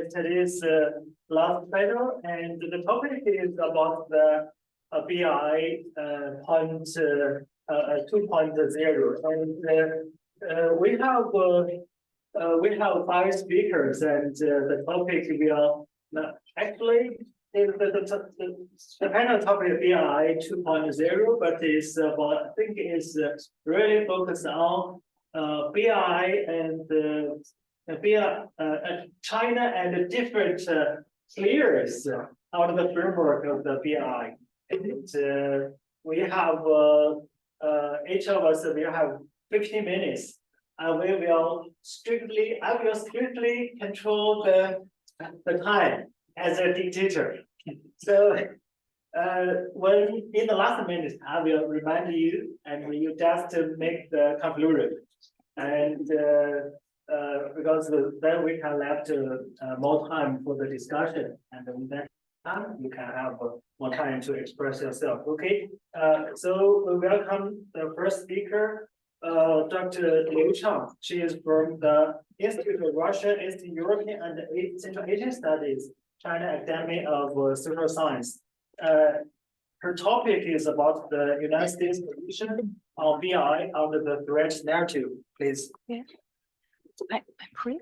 today's last panel, and the topic is about the BI 2.0, and we have five speakers, and the topic will actually the panel topic is BI 2.0, but it's about, I think it's really focused on BI and China and the different players out of the framework of the BI. And we have each of us will have 15 minutes. I will strictly control the time as a dictator. So when in the last minute, I will remind you, and you just make the conclusion, and because then we can left more time for the discussion, and then that time you can have more time to express yourself. Okay, so we welcome the first speaker, Dr. Liu Chang. She is from the Institute of Russian, Eastern European, and Central Asian Studies, China Academy of Social Science. Her topic is about the United States position on BI under the threat narrative. Please. Yeah. I'm free.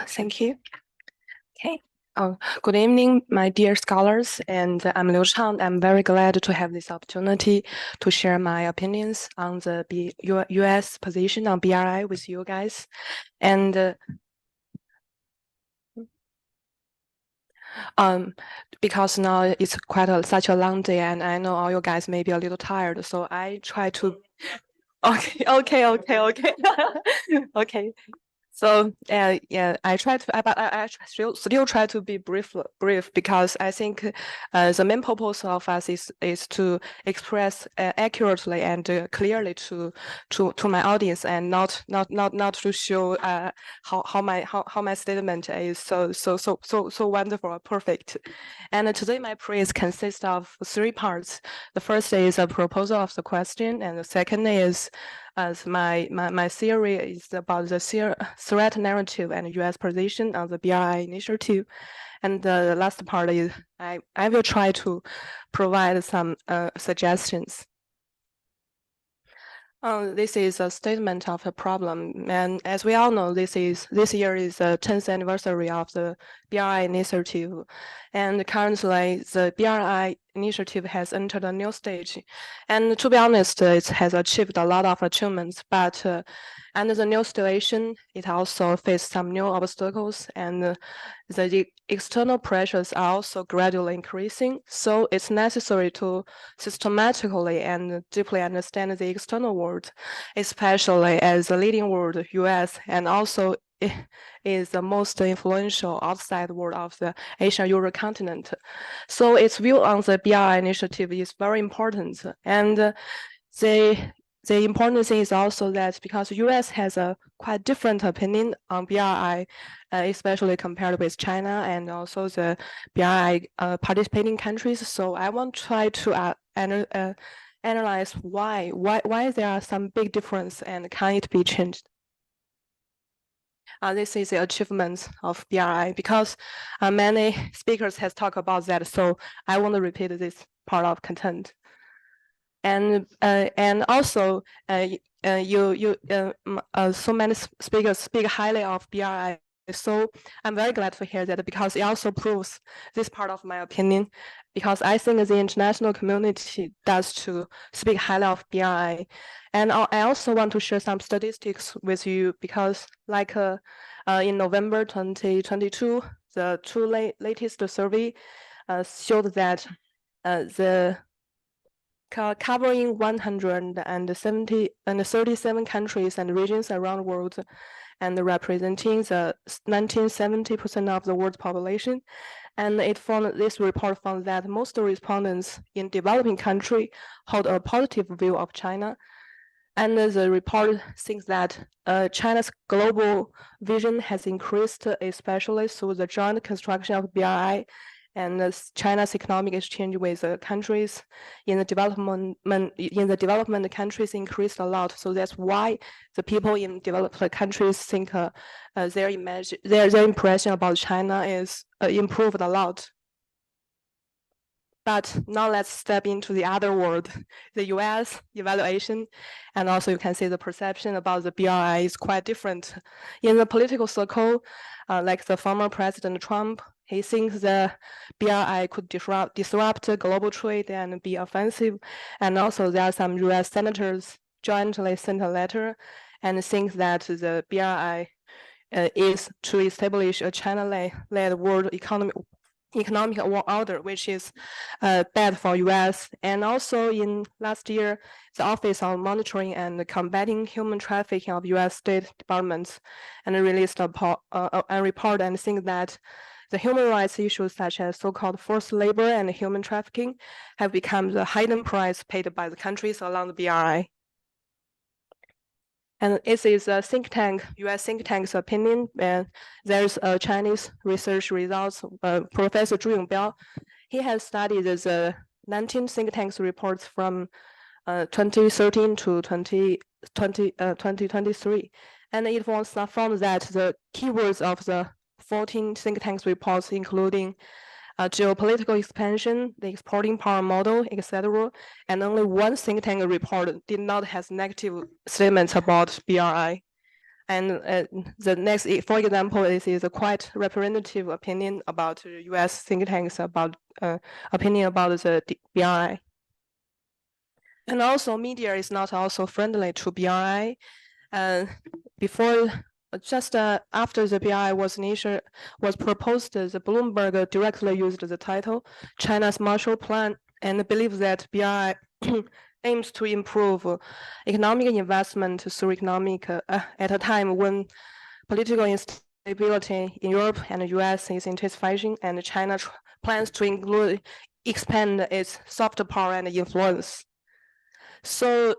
Thank you. Okay. Good evening, my dear scholars, and I'm Liu Chang. I'm very glad to have this opportunity to share my opinions on the U.S. position on BRI with you guys. And because now it's quite such a long day, and I know all you guys may be a little tired, so I try to. Okay. Okay. So yeah, I try to, but I still try to be brief because I think the main purpose of us is to express accurately and clearly to my audience, and not to show how my statement is so wonderful or perfect. And today my praise consists of three parts. The first is a proposal of the question, and the second is as my theory is about the threat narrative and U.S. position on the BRI initiative. And the last part is I will try to provide some suggestions. This is a statement of a problem, and as we all know, this year is the 10th anniversary of the BRI initiative, and currently the BRI initiative has entered a new stage. And to be honest, it has achieved a lot of achievements, but under the new situation, it also faced some new obstacles, and the external pressures are also gradually increasing. So it's necessary to systematically and deeply understand the external world, especially as the leading world, US, and also is the most influential outside world of the Asia-Eurasia continent. So its view on the BRI initiative is very important. And the important thing is also that because the US has a quite different opinion on BRI, especially compared with China and also the BRI participating countries. So I want to try to analyze why there are some big difference and can it be changed. This is the achievements of BRI because many speakers has talked about that. So I want to repeat this part of content. And also so many speakers speak highly of BRI. So I'm very glad to hear that because it also proves this part of my opinion, because I think the international community does to speak highly of BRI. And I also want to share some statistics with you because like in November 2022, the two latest survey showed that the covering 137 countries and regions around the world, and representing the 1970% of the world population. And this report found that most respondents in developing countries hold a positive view of China. And the report thinks that China's global vision has increased, especially through the joint construction of BRI and China's economic exchange with countries in the development countries increased a lot. So that's why the people in developed countries think their impression about China is improved a lot. But now let's step into the other world, the US evaluation, and also you can see the perception about the BRI is quite different. In the political circle, like the former President Trump, he thinks the BRI could disrupt global trade and be offensive. And also there are some US senators jointly sent a letter and think that the BRI is to establish a China-led world economic order, which is bad for US. And also in last year, the Office of Monitoring and Combating Human Trafficking of US State Departments and released a report and think that the human rights issues such as so-called forced labor and human trafficking have become the hidden price paid by the countries along the BRI. And it is a think tank, US think tank's opinion, and there's a Chinese research results, Professor Zhu Yongbiao. He has studied the 19 think tanks reports from 2013 to 2023. And it was found that the keywords of the 14 think tanks reports, including geopolitical expansion, the exporting power model, etc. And only one think tank report did not have negative statements about BRI. And the next, for example, is a quite representative opinion about US think tanks about opinion about the BRI. And also media is not also friendly to BRI. Just after the BRI was proposed, the Bloomberg directly used the title China's Marshall Plan and believes that BRI aims to improve economic investment through economic at a time when political instability in Europe and the US is intensifying, and China plans to expand its soft power and influence. So,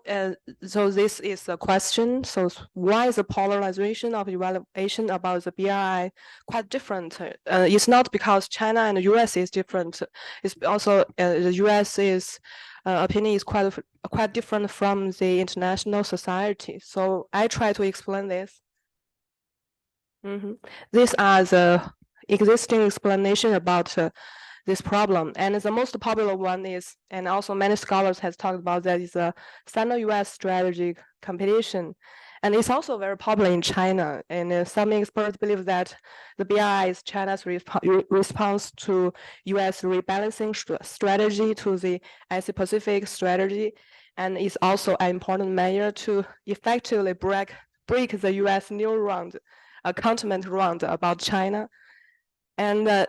so this is the question. So why is the polarization of evaluation about the BRI quite different? It's not because China and the US is different. It's also the US's opinion is quite different from the international society. So I try to explain this. These are the existing explanation about this problem. And the most popular one is, and also many scholars has talked about that, is a Sino-US strategic competition. And it's also very popular in China. And some experts believe that the BRI is China's response to US rebalancing strategy to the Asia-Pacific strategy. And it's also an important measure to effectively break the US new round, a continent round about China. And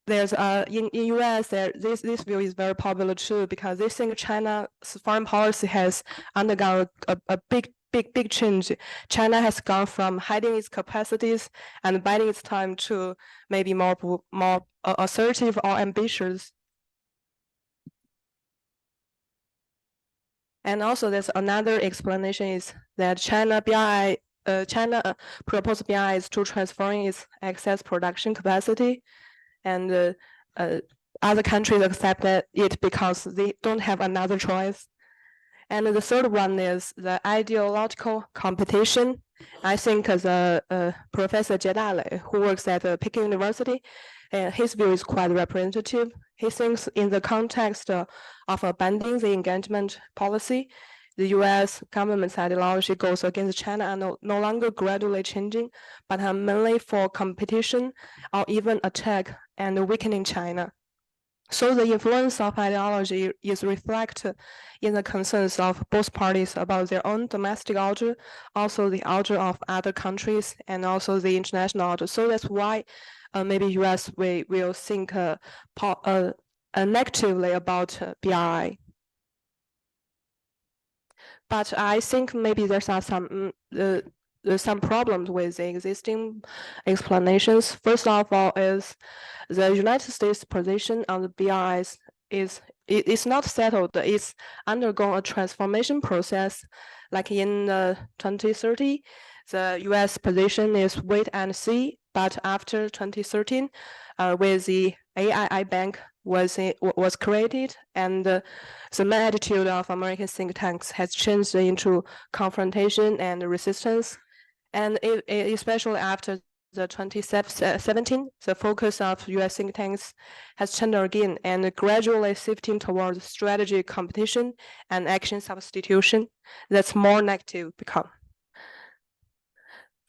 there's in US this view is very popular too, because they think China's foreign policy has undergone a big change. China has gone from hiding its capacities and biding its time to maybe more assertive or ambitious. And also there's another explanation is that China proposed BRI is to transferring its excess production capacity, and other countries accept it because they don't have another choice. And the third one is the ideological competition. I think the Professor Jedale, who works at Peking University, his view is quite representative. He thinks in the context of abandoning the engagement policy, the US government's ideology goes against China and no longer gradually changing, but mainly for competition or even attack and weakening China. So the influence of ideology is reflected in the concerns of both parties about their own domestic order, also the order of other countries, and also the international order. So that's why maybe US will think negatively about BRI. But I think maybe there's some problems with the existing explanations. First of all, is the United States position on the BRIs is not settled. It's undergone a transformation process. Like in 2030, the US position is wait and see. But after 2013, with the AII Bank was created, and the main attitude of American think tanks has changed into confrontation and resistance, and especially after the 2017, the focus of US think tanks has changed again and gradually shifting towards strategy competition and action substitution. That's more negative become.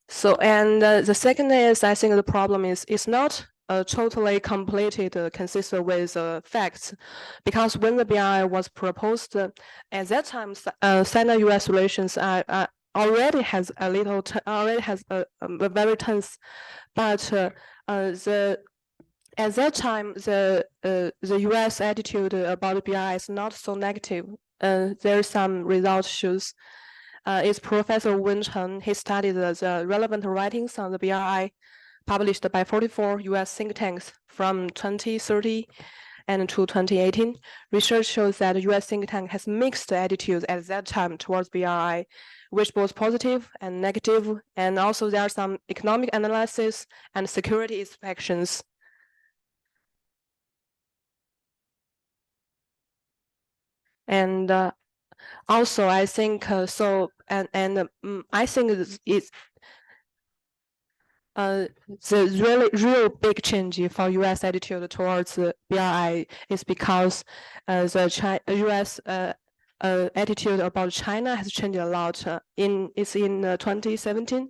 So, and the second is, I think the problem is it's not totally completed, consistent with facts, because when the BRI was proposed, at that time, China-US relations already has a little, a very tense, but at that time, the US attitude about the BRI is not so negative. There's some results shows. It's Professor Wen Cheng. He studied the relevant writings on the BRI published by 44 US think tanks from 2030 and to 2018. Research shows that US think tank has mixed attitudes at that time towards BRI, which both positive and negative, and also there are some economic analysis and security inspections. And also, I think so, and I think it's the real big change for U.S. attitude towards BRI is because the U.S. Attitude about China has changed a lot. It's in 2017.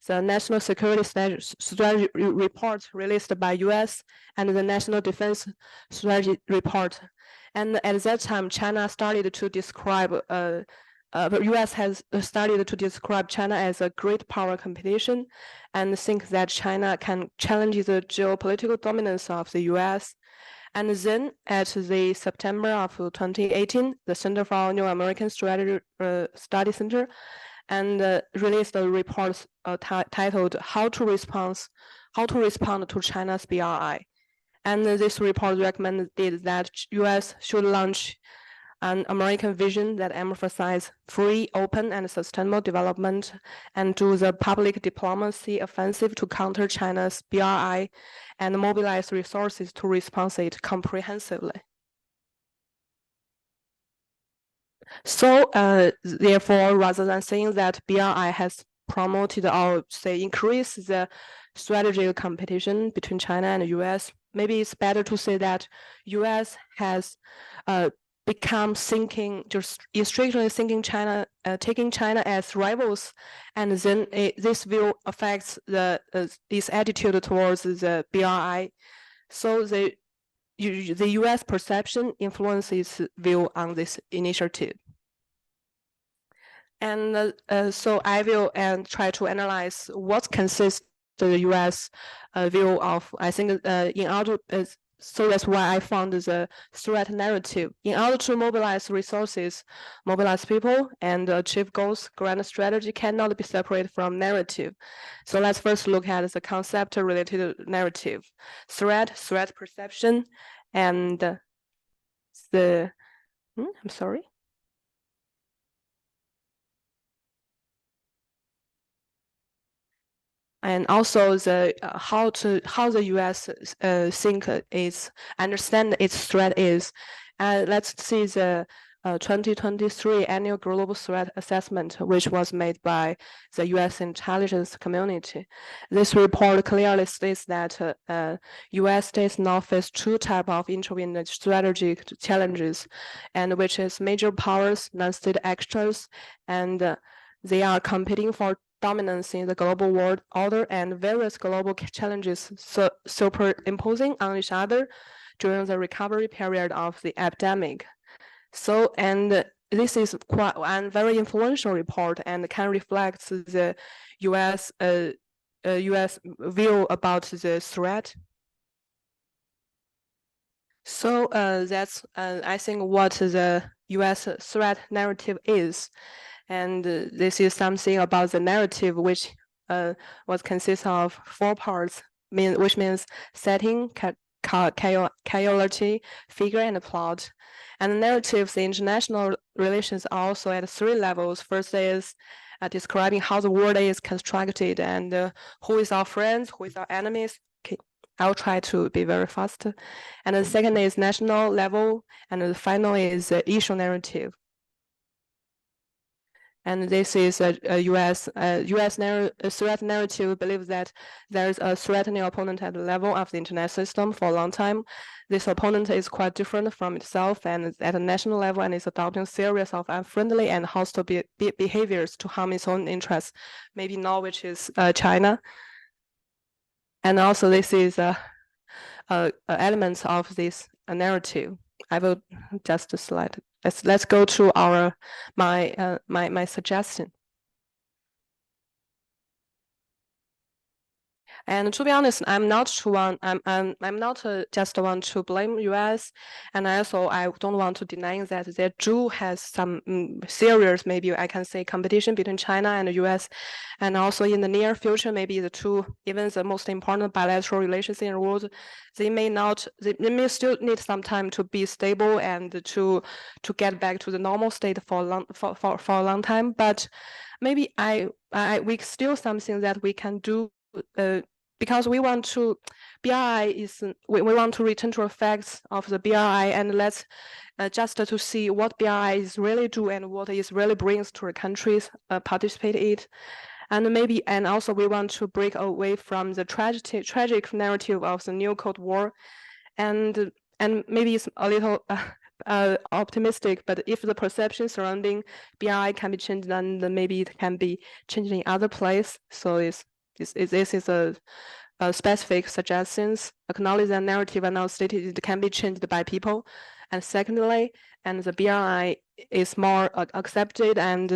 The National Security Strategy Report released by U.S. and the National Defense Strategy Report. And at that time, China started to describe, the U.S. has started to describe China as a great power competition and think that China can challenge the geopolitical dominance of the U.S. And then at the September of 2018, the Center for New American Strategy Study Center and released a report titled "How to Respond to China's BRI." And this report recommended that U.S. should launch an American vision that emphasizes free, open, and sustainable development, and do the public diplomacy offensive to counter China's BRI, and mobilize resources to respond to it comprehensively. So, therefore, rather than saying that BRI has promoted or say increased the strategic competition between China and the US, maybe it's better to say that US has become thinking, just strictly thinking China, taking China as rivals, and then this view affects this attitude towards the BRI. So the US perception influences view on this initiative. And so I will try to analyze what consists the US view of, I think in order, so that's why I found the threat narrative. In order to mobilize resources, mobilize people, and achieve goals, grand strategy cannot be separated from narrative. So let's first look at the concept-related narrative. Threat perception, and I'm sorry. And also the how the U.S. understand its threat is. Let's see the 2023 annual global threat assessment, which was made by the U.S. intelligence community. This report clearly states that U.S. states now face two types of intervention strategic challenges, and which is major powers, non-state actors, and they are competing for dominance in the global world order, and various global challenges superimposing on each other during the recovery period of the epidemic. So, and this is quite a very influential report and can reflect the US view about the threat. So that's I think what the US threat narrative is. And this is something about the narrative, which was consists of 4 parts, which means setting, causality, figure, and plot. And the narratives in international relations are also at 3 levels. First is describing how the world is constructed and who is our friends, who is our enemies. Okay. I'll try to be very fast. And the second is national level, and the final is issue narrative. And this is a US threat narrative believes that there is a threatening opponent at the level of the internet system for a long time. This opponent is quite different from itself and at a national level and is adopting a series of unfriendly and hostile behaviors to harm its own interests. Maybe now, which is China. And also this is elements of this narrative. I will just slide. Let's go to our my suggestion. And to be honest, I'm not just want to blame US, and also I don't want to deny that they do has some serious, maybe I can say, competition between China and the US, and also in the near future, maybe the two, even the most important bilateral relations in the world, they may still need some time to be stable and to get back to the normal state for a long time. But maybe we still something that we can do. Because we want to, we want to return to the facts of the BRI and let's just to see what BRI is really do and what it really brings to the countries participate in it. And also we want to break away from the tragic narrative of the new Cold War, and maybe it's a little optimistic, but if the perception surrounding BRI can be changed, then maybe it can be changed in other place. So this is a specific suggestions, acknowledge that narrative and now stated it can be changed by people. And secondly, and the BRI is more accepted and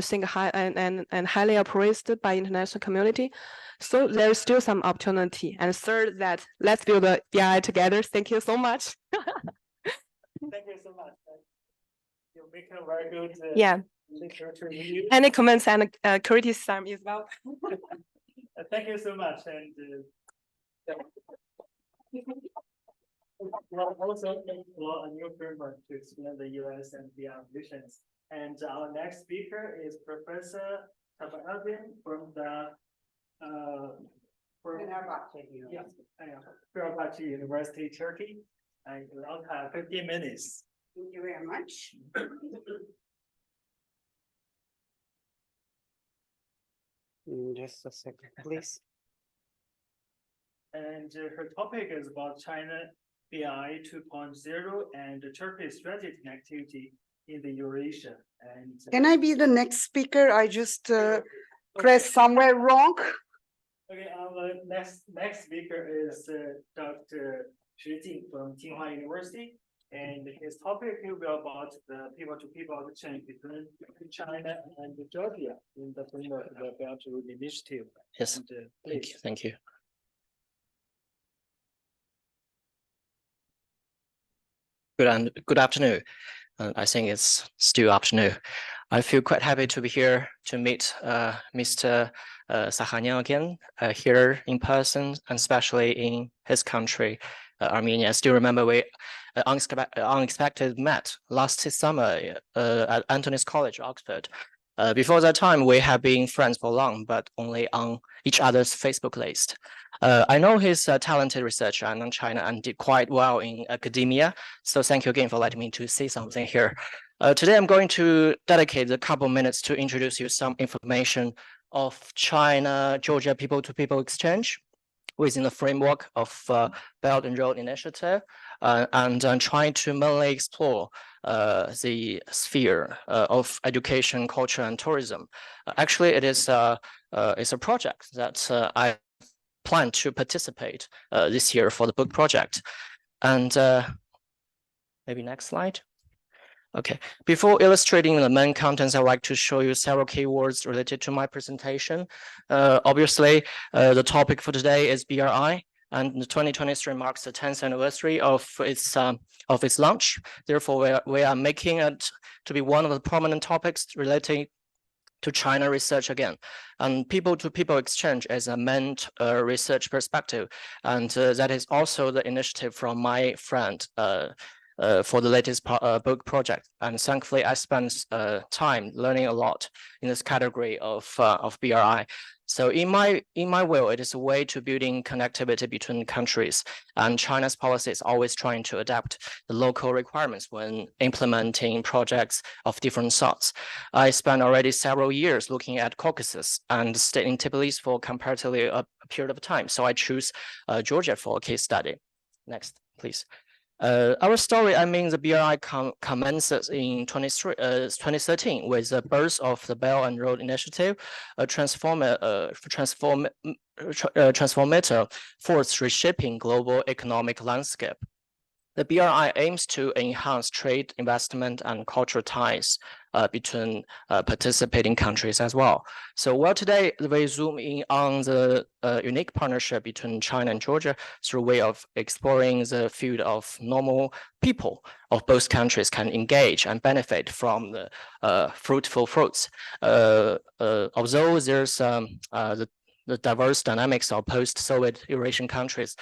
highly appraised by international community. So there's still some opportunity. And third, that let's build the BRI together. Thank you so much. Thank you so much. You make a very good yeah. literature review. Any comments and criticism as well? Thank you so much. And we'll also explore a new framework to explain the US and the visions. And our next speaker is Professor Eldem from the Fenerbahce University, Turkey. And we'll have 15 minutes. Thank you very much. Just a second, please. And her topic is about China BI 2.0 and Turkey's strategic connectivity in the Eurasia. And can I be the next speaker? I just pressed somewhere wrong. Okay, our next speaker is Dr. Jing from Tsinghua University, and his topic will be about the people-to-people exchange between China and Georgia in the framework of the Belt and Road Initiative. Yes, And, thank you. Good afternoon. I think it's still afternoon. I feel quite happy to be here to meet Mr. Sakhanyan again here in person, and especially in his country, Armenia. I still remember we unexpected met last summer at Antony's College, Oxford. Before that time, we have been friends for long, but only on each other's Facebook list. I know he's a talented researcher in China and did quite well in academia. So thank you again for letting me to say something here. Today, I'm going to dedicate a couple minutes to introduce you some information of China-Georgia people-to-people exchange within the framework of Belt and Road Initiative, and I'm trying to mainly explore the sphere of education, culture, and tourism. Actually, it's a project that I plan to participate this year for the book project. And maybe next slide. Okay, before illustrating the main contents, I'd like to show you several keywords related to my presentation. Obviously, the topic for today is BRI, and the 2023 marks the 10th anniversary of its launch. Therefore, we are making it to be one of the prominent topics relating to China research again, and people-to-people exchange as a main research perspective, and that is also the initiative from my friend for the latest book project. And thankfully, I spent time learning a lot in this category of BRI. So in my view, it is a way to building connectivity between countries, and China's policy is always trying to adapt the local requirements when implementing projects of different sorts. I spent already several years looking at Caucasus and stayed in Tbilisi for comparatively a period of time. So I choose Georgia for a case study. Next, please. Our story, I mean, the BRI commences in 2013 with the birth of the Belt and Road Initiative, a transformative force reshaping global economic landscape. The BRI aims to enhance trade, investment, and cultural ties between participating countries as well. So while today we zoom in on the unique partnership between China and Georgia through a way of exploring the field of normal people of both countries can engage and benefit from the fruitful fruits. Although there's the diverse dynamics of post-Soviet Eurasian countries,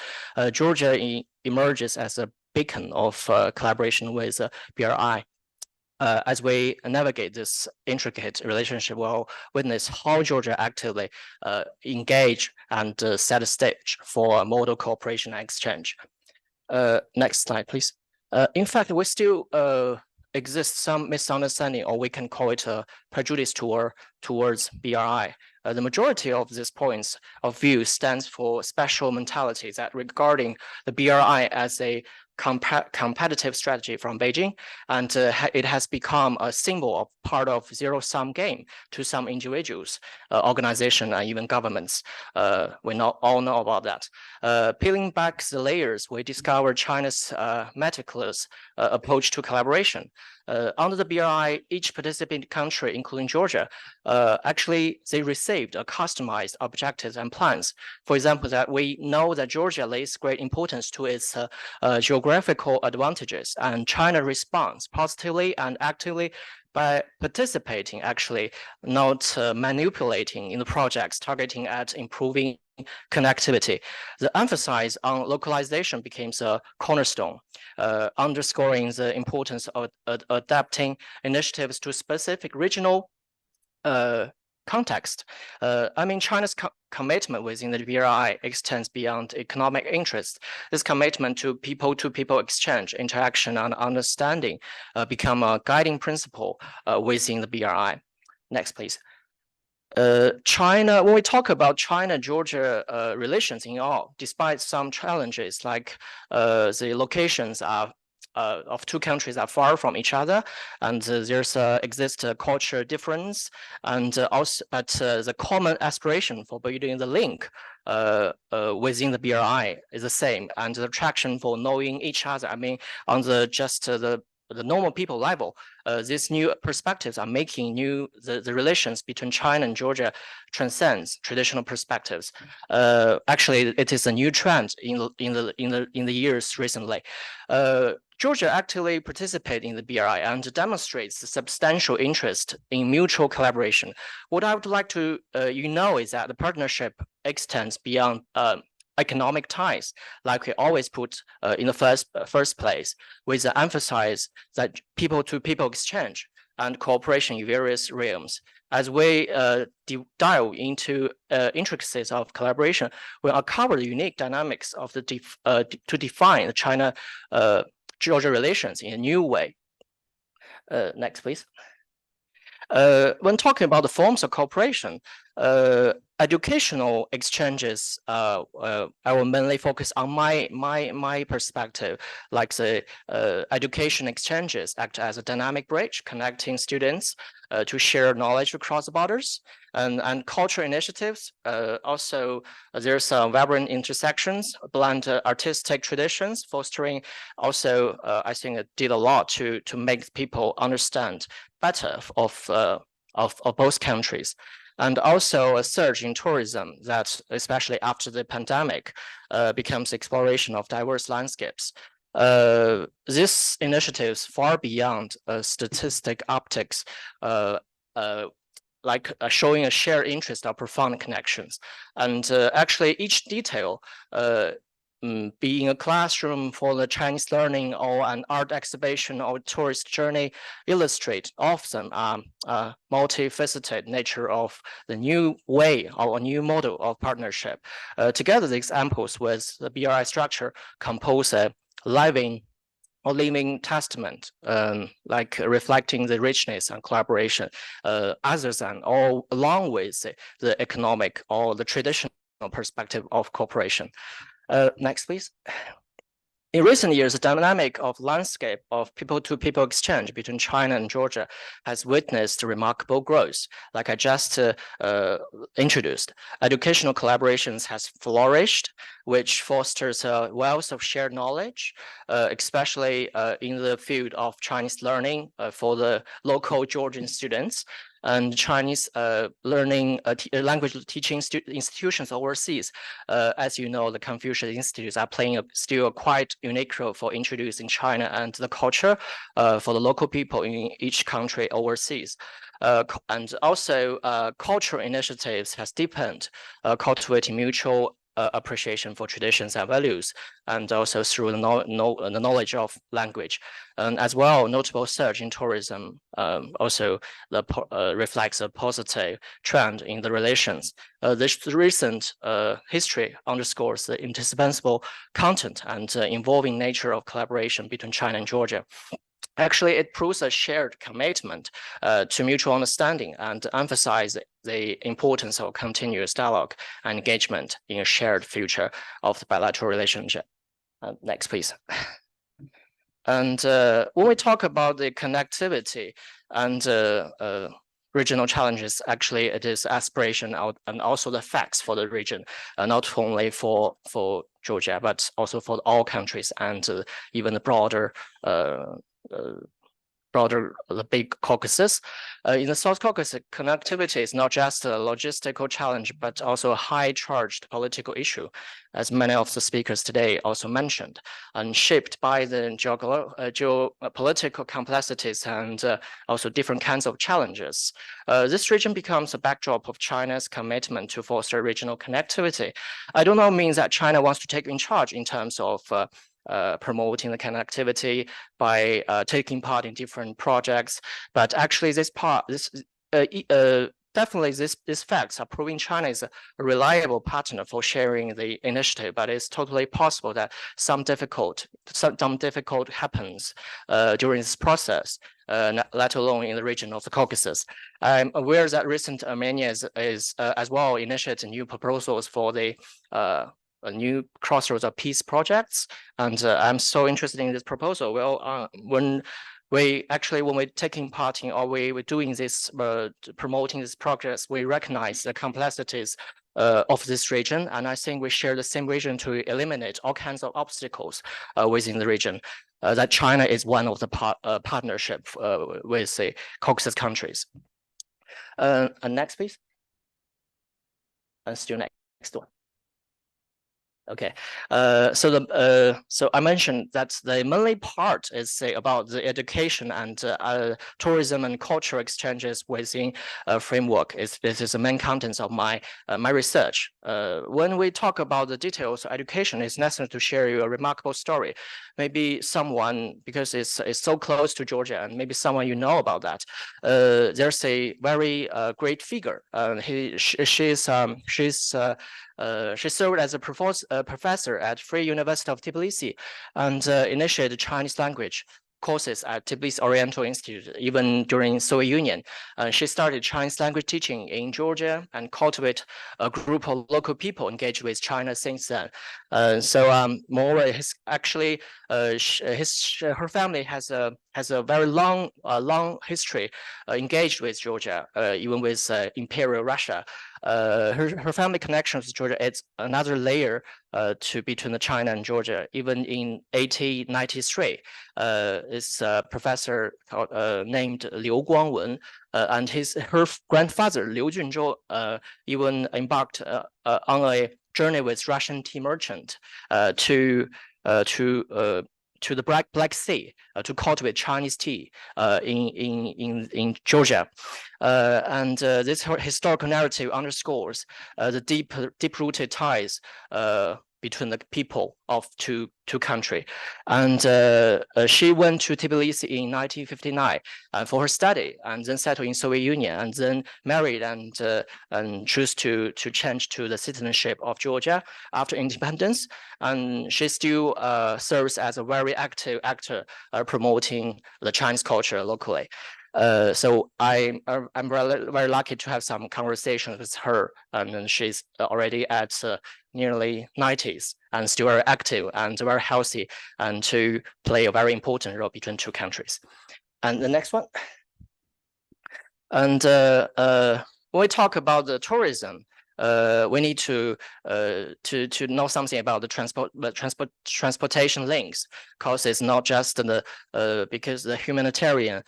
Georgia emerges as a beacon of collaboration with BRI. As we navigate this intricate relationship, we'll witness how Georgia actively engage and set a stage for model cooperation and exchange. Next slide, please. In fact, we still exist some misunderstanding, or we can call it a prejudice towards BRI. The majority of these points of view stands for special mentality that regarding the BRI as a competitive strategy from Beijing, and it has become a symbol of part of zero-sum game to some individuals, organizations, and even governments. We all know about that. Peeling back the layers, we discover China's meticulous approach to collaboration. Under the BRI, each participating country, including Georgia, actually they received a customized objectives and plans. For example, that we know that Georgia lays great importance to its geographical advantages, and China responds positively and actively by participating, actually, not manipulating in the projects targeting at improving connectivity. The emphasis on localization becomes a cornerstone, underscoring the importance of adapting initiatives to specific regional context. I mean, China's commitment within the BRI extends beyond economic interests. This commitment to people-to-people exchange, interaction, and understanding become a guiding principle within the BRI. Next, please. China, when we talk about China-Georgia relations in all, despite some challenges like the locations are of two countries are far from each other, and there's exists a culture difference, and also but the common aspiration for building the link within the BRI is the same, and the attraction for knowing each other. I mean, on the just the normal people level, these new perspectives are making the relations between China and Georgia transcends traditional perspectives. Actually, it is a new trend in the years recently. Georgia actively participates in the BRI and demonstrates substantial interest in mutual collaboration. What I would like to is that the partnership extends beyond economic ties, like we always put in the first place, with the emphasis that people-to-people exchange and cooperation in various realms. As we dive into intricacies of collaboration, we uncover the unique dynamics of the to define the China-Georgia relations in a new way. Next, please. When talking about the forms of cooperation, educational exchanges, I will mainly focus on my perspective, like the education exchanges act as a dynamic bridge connecting students to share knowledge across the borders, and cultural initiatives. Also, there's vibrant intersections, blend artistic traditions, fostering. Also, I think it did a lot to make people understand better of both countries. And also a surge in tourism that, especially after the pandemic, becomes exploration of diverse landscapes. These initiatives far beyond statistic optics, like showing a shared interest of profound connections. And actually each detail be in a classroom for the Chinese learning or an art exhibition or tourist journey illustrate often multifaceted nature of the new way or a new model of partnership. Together, the examples with the BRI structure compose a living testament, like reflecting the richness and collaboration, other than or along with the economic or the traditional perspective of cooperation. Next, please. In recent years, the dynamic of landscape of people-to-people exchange between China and Georgia has witnessed remarkable growth. Like I just introduced, educational collaborations has flourished, which fosters a wealth of shared knowledge, especially in the field of Chinese learning for the local Georgian students and Chinese learning language teaching institutions overseas. As you know, the Confucius Institutes are playing still a quite unique role for introducing China and the culture for the local people in each country overseas. And also cultural initiatives has deepened cultivating mutual appreciation for traditions and values, and also through the knowledge of language. And as well, notable surge in tourism also reflects a positive trend in the relations. This recent history underscores the indispensable content and involving nature of collaboration between China and Georgia. Actually, it proves a shared commitment to mutual understanding and emphasize the importance of continuous dialogue and engagement in a shared future of the bilateral relationship. Next, please. And when we talk about the connectivity and regional challenges, actually it is aspiration and also the facts for the region, not only for Georgia, but also for all countries and even the broader the big Caucasus. In the South Caucasus, connectivity is not just a logistical challenge, but also a high-charged political issue, as many of the speakers today also mentioned, and shaped by the geopolitical complexities and also different kinds of challenges. This region becomes a backdrop of China's commitment to foster regional connectivity. I do not mean that China wants to take in charge in terms of promoting the connectivity by taking part in different projects, but actually definitely these facts are proving China is a reliable partner for sharing the initiative, but it's totally possible that some difficult happens during this process, let alone in the region of the Caucasus. I'm aware that recent Armenia is as well initiating new proposals for the new crossroads of peace projects, and I'm so interested in this proposal. Well, when we're taking part in or we're doing this, promoting this progress, we recognize the complexities of this region, and I think we share the same vision to eliminate all kinds of obstacles within the region. That China is one of the partnership with the Caucasus countries. And next, please. And still next one. Okay, so I mentioned that the mainly part is about the education and tourism and cultural exchanges within a framework. This is the main contents of my research. When we talk about the details, education is necessary to share you a remarkable story. Maybe someone, because it's so close to Georgia, and maybe someone you know about that. There's a very great figure. She served as a professor at Free University of Tbilisi and initiated Chinese language courses at Tbilisi Oriental Institute, even during Soviet Union. She started Chinese language teaching in Georgia and cultivate a group of local people engaged with China since then. Moreover, her family has a very long history engaged with Georgia, even with Imperial Russia. Her family connections with Georgia adds another layer between the China and Georgia. Even in 1893, this professor named Liu Guangwen and her grandfather Liu Junzhou even embarked on a journey with Russian tea merchant to the Black Sea to cultivate Chinese tea in Georgia. This historical narrative underscores the deep-rooted ties between the people of two countries. And she went to Tbilisi in 1959 for her study, and then settled in Soviet Union, and then married and chose to change to the citizenship of Georgia after independence. And she still serves as a very active actor promoting the Chinese culture locally. So I'm very lucky to have some conversations with her, and she's already at nearly 90s and still very active and very healthy, and to play a very important role between two countries. And the next one. And when we talk about the tourism, we need to know something about the transportation links, because it's not just because the humanitarian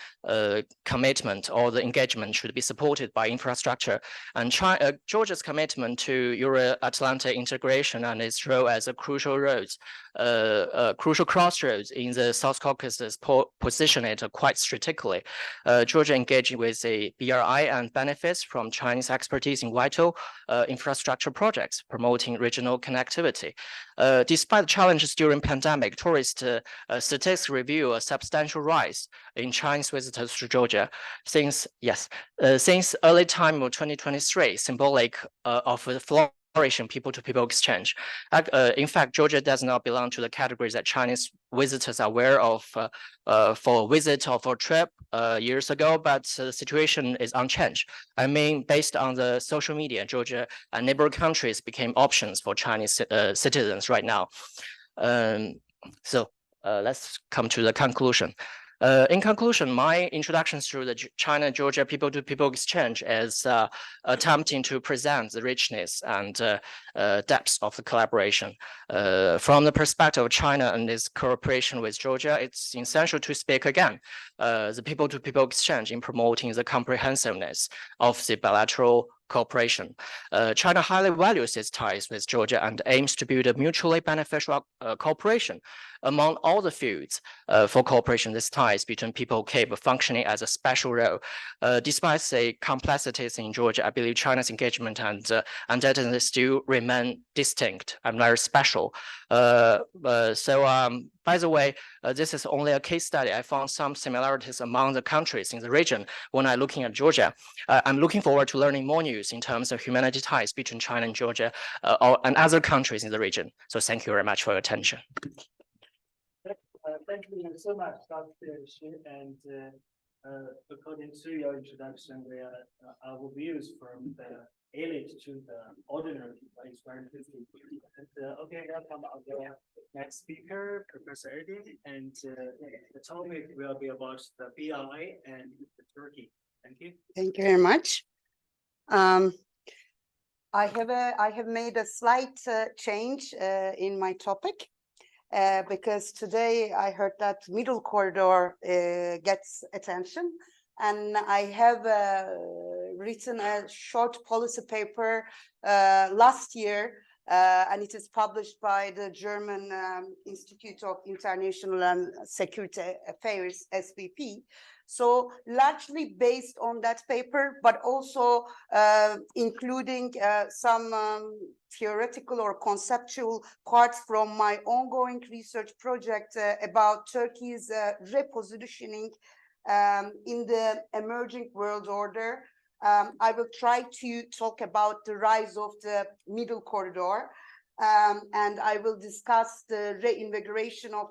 commitment or the engagement should be supported by infrastructure. And Georgia's commitment to Euro-Atlantic integration and its role as a crucial crossroads in the South Caucasus position it quite strategically. Georgia engaging with the BRI and benefits from Chinese expertise in vital infrastructure projects, promoting regional connectivity. Despite challenges during pandemic, tourist statistics reveal a substantial rise in Chinese visitors to Georgia since early time of 2023, symbolic of the flourishing people-to-people exchange. In fact, Georgia does not belong to the categories that Chinese visitors are aware of for a visit or for a trip years ago, but the situation is unchanged. I mean, based on the social media, Georgia and neighboring countries became options for Chinese citizens right now. So let's come to the conclusion. In conclusion, my introduction through the China-Georgia people-to-people exchange is attempting to present the richness and depth of the collaboration. From the perspective of China and its cooperation with Georgia, it's essential to speak again the people-to-people exchange in promoting the comprehensiveness of the bilateral cooperation. China highly values its ties with Georgia and aims to build a mutually beneficial cooperation among all the fields for cooperation. These ties between people capable of functioning as a special role. Despite the complexities in Georgia, I believe China's engagement and undoubtedly still remain distinct and very special. By the way, this is only a case study. I found some similarities among the countries in the region when I'm looking at Georgia. I'm looking forward to learning more news in terms of humanity ties between China and Georgia and other countries in the region. So thank you very much for your attention. Thank you so much, Dr. Xu. And according to your introduction, our views from the elite to the ordinary people is very interesting. And okay, welcome our next speaker, Professor Eldem, and the topic will be about the BRI and Turkey. Thank you. Thank you very much. I have made a slight change in my topic. Because today I heard that middle corridor gets attention, and I have written a short policy paper last year, and it is published by the German Institute of International and Security Affairs, SVP. So largely based on that paper, but also including some theoretical or conceptual parts from my ongoing research project about Turkey's repositioning in the emerging world order. I will try to talk about the rise of the middle corridor. And I will discuss the reinvigoration of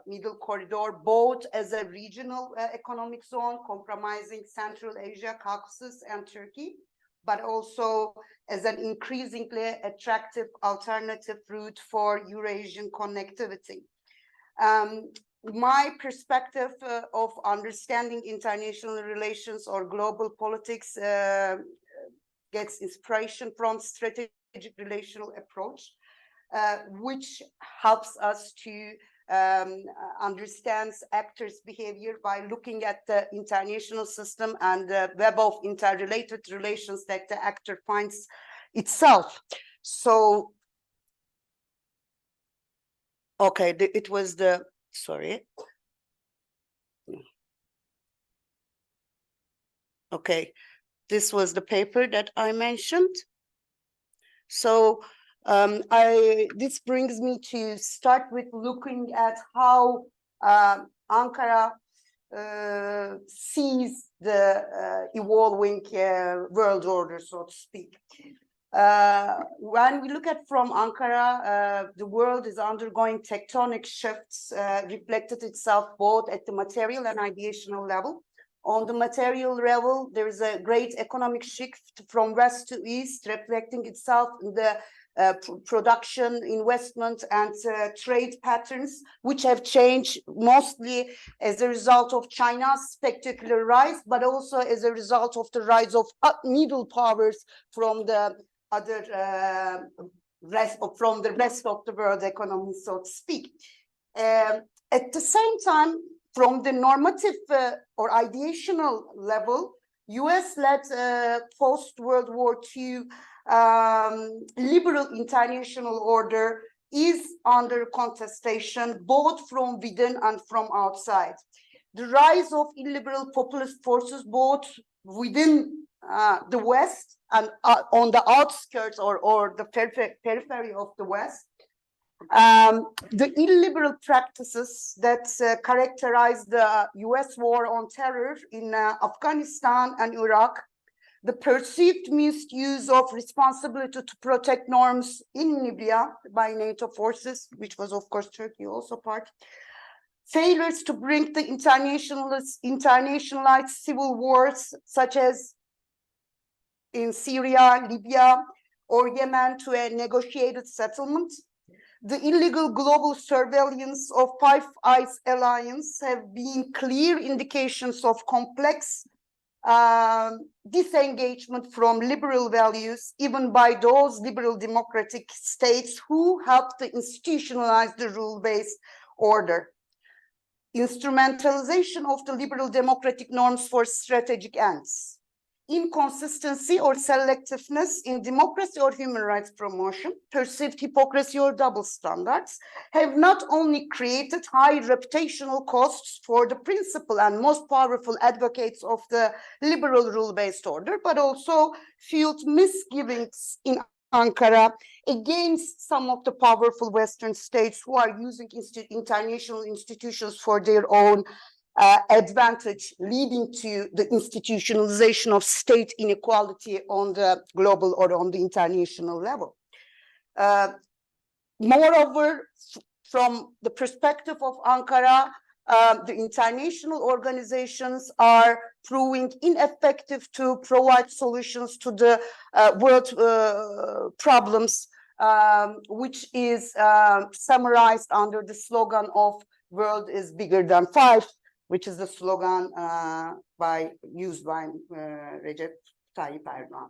middle corridor, both as a regional economic zone comprising Central Asia, Caucasus, and Turkey, but also as an increasingly attractive alternative route for Eurasian connectivity. My perspective of understanding international relations or global politics gets inspiration from strategic relational approach, which helps us to understand actors' behavior by looking at the international system and the web of interrelated relations that the actor finds itself. So, okay, it was the, sorry. Okay, this was the paper that I mentioned. So This brings me to start with looking at how Ankara sees the evolving world order, so to speak. When we look at from Ankara, the world is undergoing tectonic shifts, reflected itself both at the material and ideational level. On the material level, there is a great economic shift from west to east, reflecting itself in the production, investment, and trade patterns, which have changed mostly as a result of China's spectacular rise, but also as a result of the rise of middle powers from the other rest of the world economy, so to speak. At the same time, from the normative or ideational level, US-led post-World War II liberal international order is under contestation, both from within and from outside. The rise of illiberal populist forces, both within the West and on the outskirts or the periphery of the West, the illiberal practices that characterize the US war on terror in Afghanistan and Iraq, the perceived misuse of responsibility to protect norms in Libya by NATO forces, which was of course Turkey also part, failures to bring the internationalized civil wars such as in Syria, Libya, or Yemen to a negotiated settlement, the illegal global surveillance of Five Eyes alliance have been clear indications of complex disengagement from liberal values, even by those liberal democratic states who helped to institutionalize the rule-based order. Instrumentalization of the liberal democratic norms for strategic ends. Inconsistency or selectiveness in democracy or human rights promotion, perceived hypocrisy or double standards, have not only created high reputational costs for the principal and most powerful advocates of the liberal rule-based order, but also fueled misgivings in Ankara against some of the powerful Western states who are using international institutions for their own advantage, leading to the institutionalization of state inequality on the global or on the international level. Moreover, from the perspective of Ankara, the international organizations are proving ineffective to provide solutions to the world problems, which is summarized under the slogan of "World is bigger than five," which is the slogan used by Recep Tayyip Erdogan.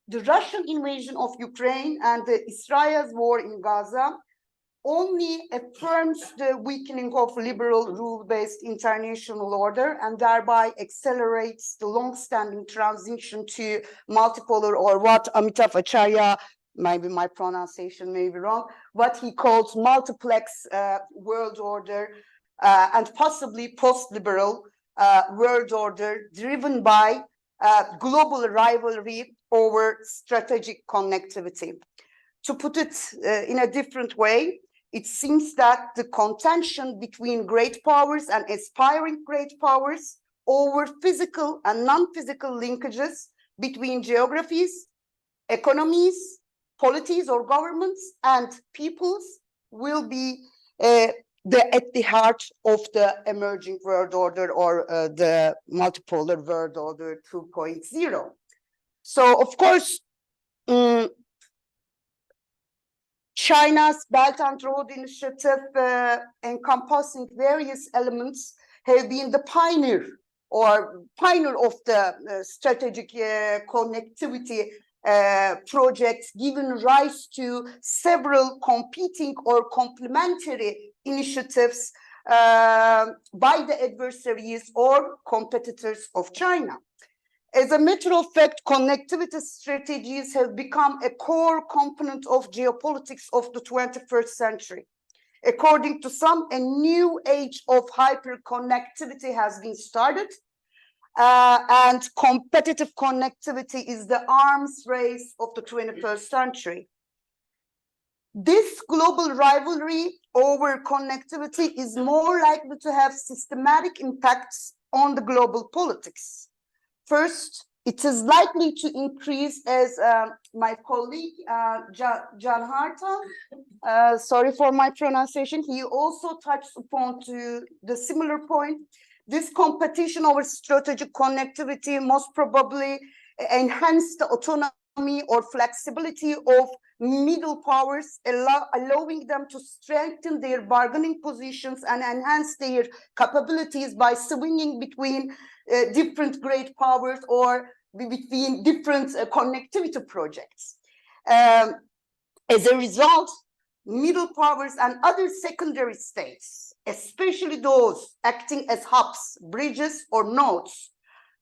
The Russian invasion of Ukraine and the Israel's war in Gaza only affirms the weakening of liberal rule-based international order and thereby accelerates the long-standing transition to multipolar, or what Amitav Acharya, maybe my pronunciation may be wrong, what he calls multiplex world order, and possibly post-liberal world order driven by global rivalry over strategic connectivity. To put it in a different way, it seems that the contention between great powers and aspiring great powers over physical and non-physical linkages between geographies, economies, polities or governments, and peoples will be at the heart of the emerging world order, or the multipolar world order 2.0. So, of course, China's Belt and Road Initiative, encompassing various elements, have been the pioneer of the strategic connectivity projects, giving rise to several competing or complementary initiatives by the adversaries or competitors of China. As a matter of fact, connectivity strategies have become a core component of geopolitics of the 21st century. According to some, a new age of hyperconnectivity has been started, and competitive connectivity is the arms race of the 21st century. This global rivalry over connectivity is more likely to have systematic impacts on the global politics. First, it is likely to increase, as my colleague John Harta, sorry for my pronunciation, he also touched upon to the similar point. This competition over strategic connectivity most probably enhance the autonomy or flexibility of middle powers, allowing them to strengthen their bargaining positions and enhance their capabilities by swinging between different great powers or between different connectivity projects. As a result, middle powers and other secondary states, especially those acting as hubs, bridges, or nodes,